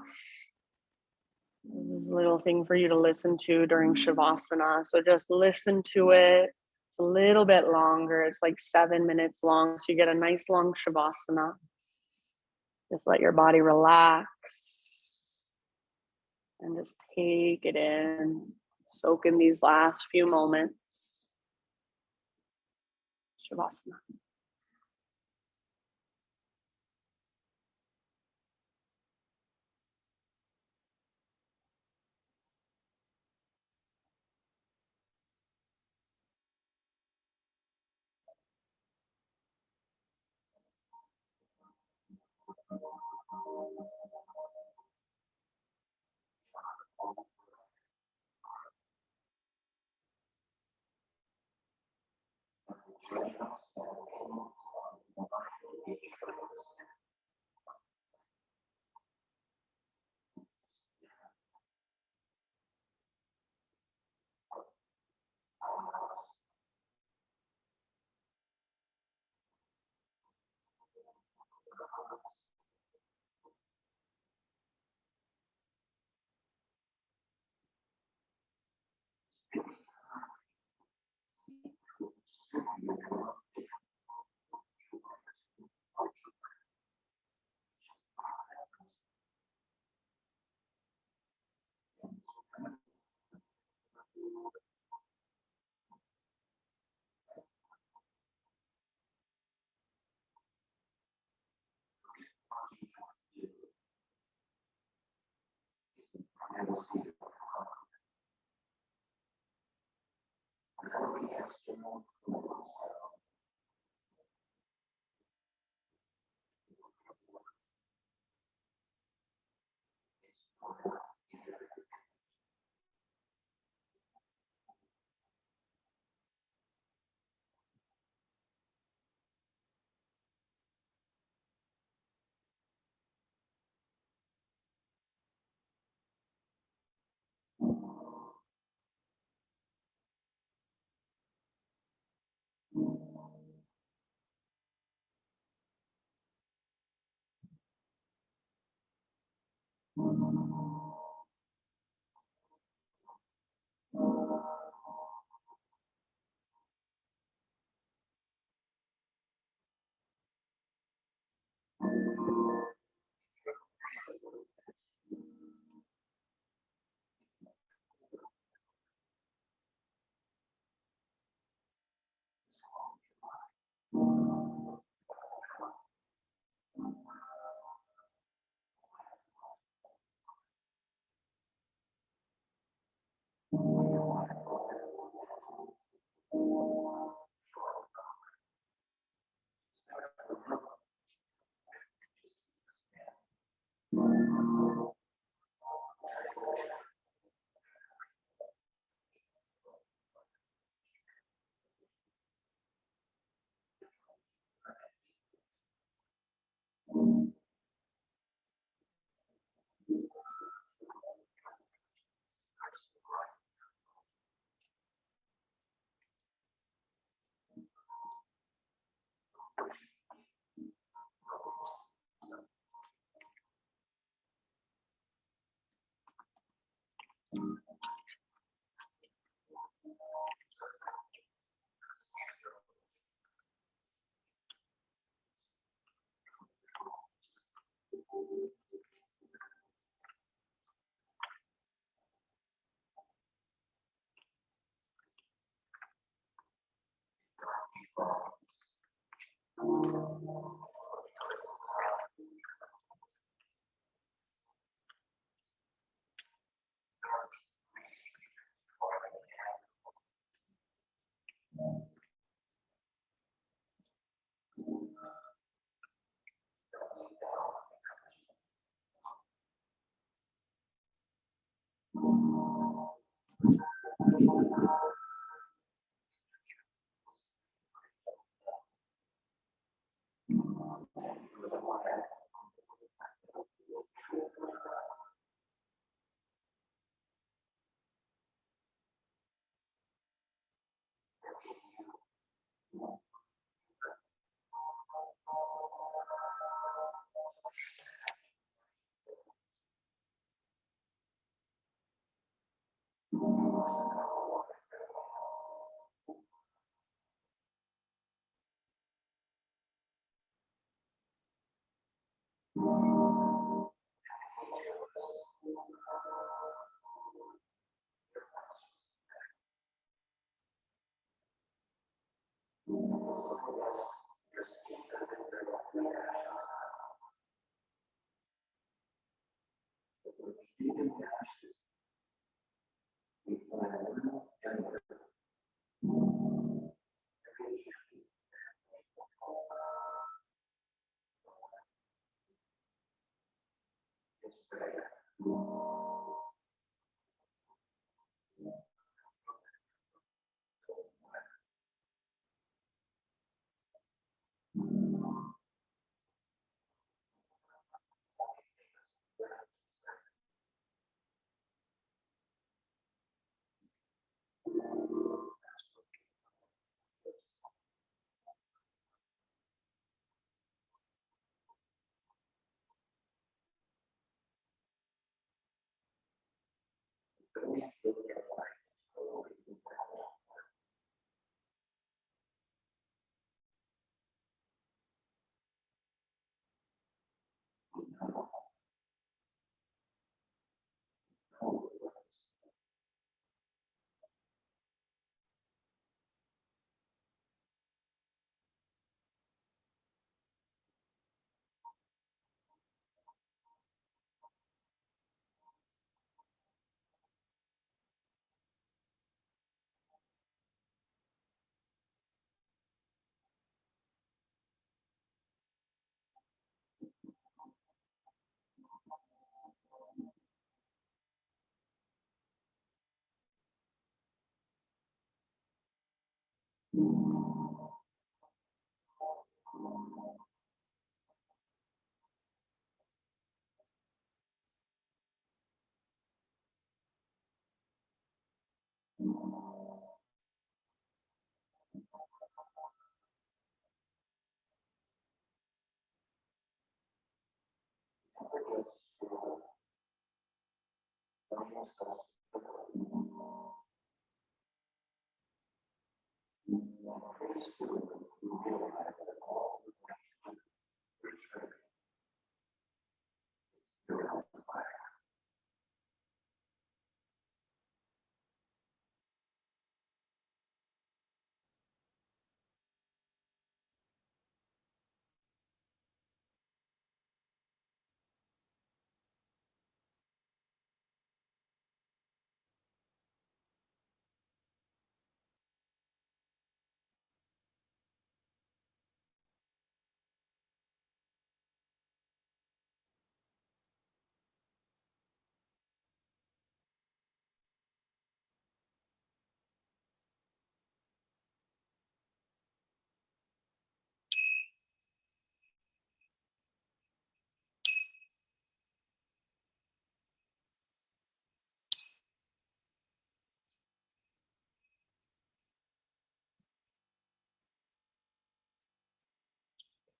This is a little thing for you to listen to during Shavasana. So just listen to it. It's a little bit longer. It's like 7 minutes long. So you get a nice long Shavasana. Just let your body relax. And just take it in. Soak in these last few moments. Shavasana.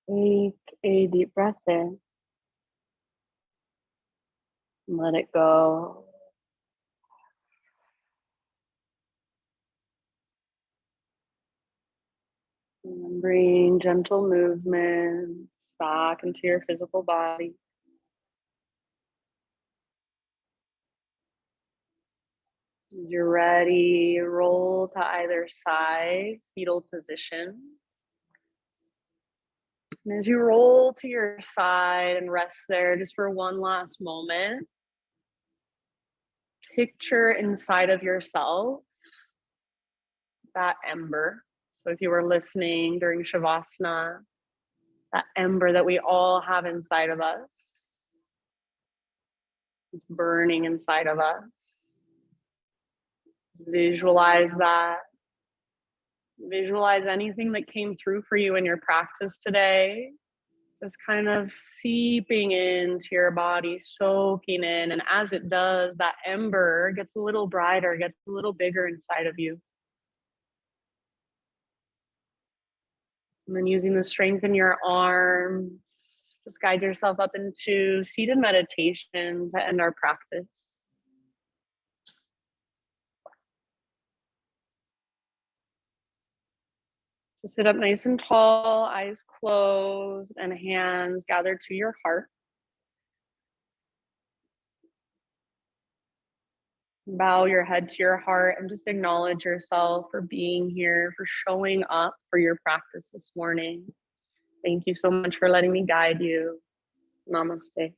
Take a deep breath in. Let it go. And bring gentle movements back into your physical body. As you're ready, roll to either side, fetal position. And as you roll to your side and rest there just for one last moment, picture inside of yourself that ember. So if you were listening during Shavasana, that ember that we all have inside of us, it's burning inside of us. Visualize that. Visualize anything that came through for you in your practice today. Just kind of seeping into your body, soaking in. And as it does, that ember gets a little brighter, gets a little bigger inside of you. And then using the strength in your arms, just guide yourself up into seated meditation to end our practice. So sit up nice and tall, eyes closed, and hands gathered to your heart. Bow your head to your heart and just acknowledge yourself for being here, for showing up for your practice this morning. Thank you so much for letting me guide you. Namaste.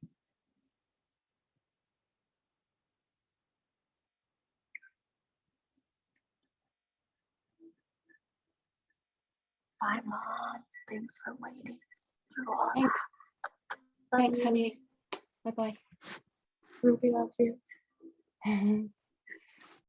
Bye, Mom. Thanks for waiting through all Thanks. that. Thanks, honey. Bye-bye. Ruby, love you.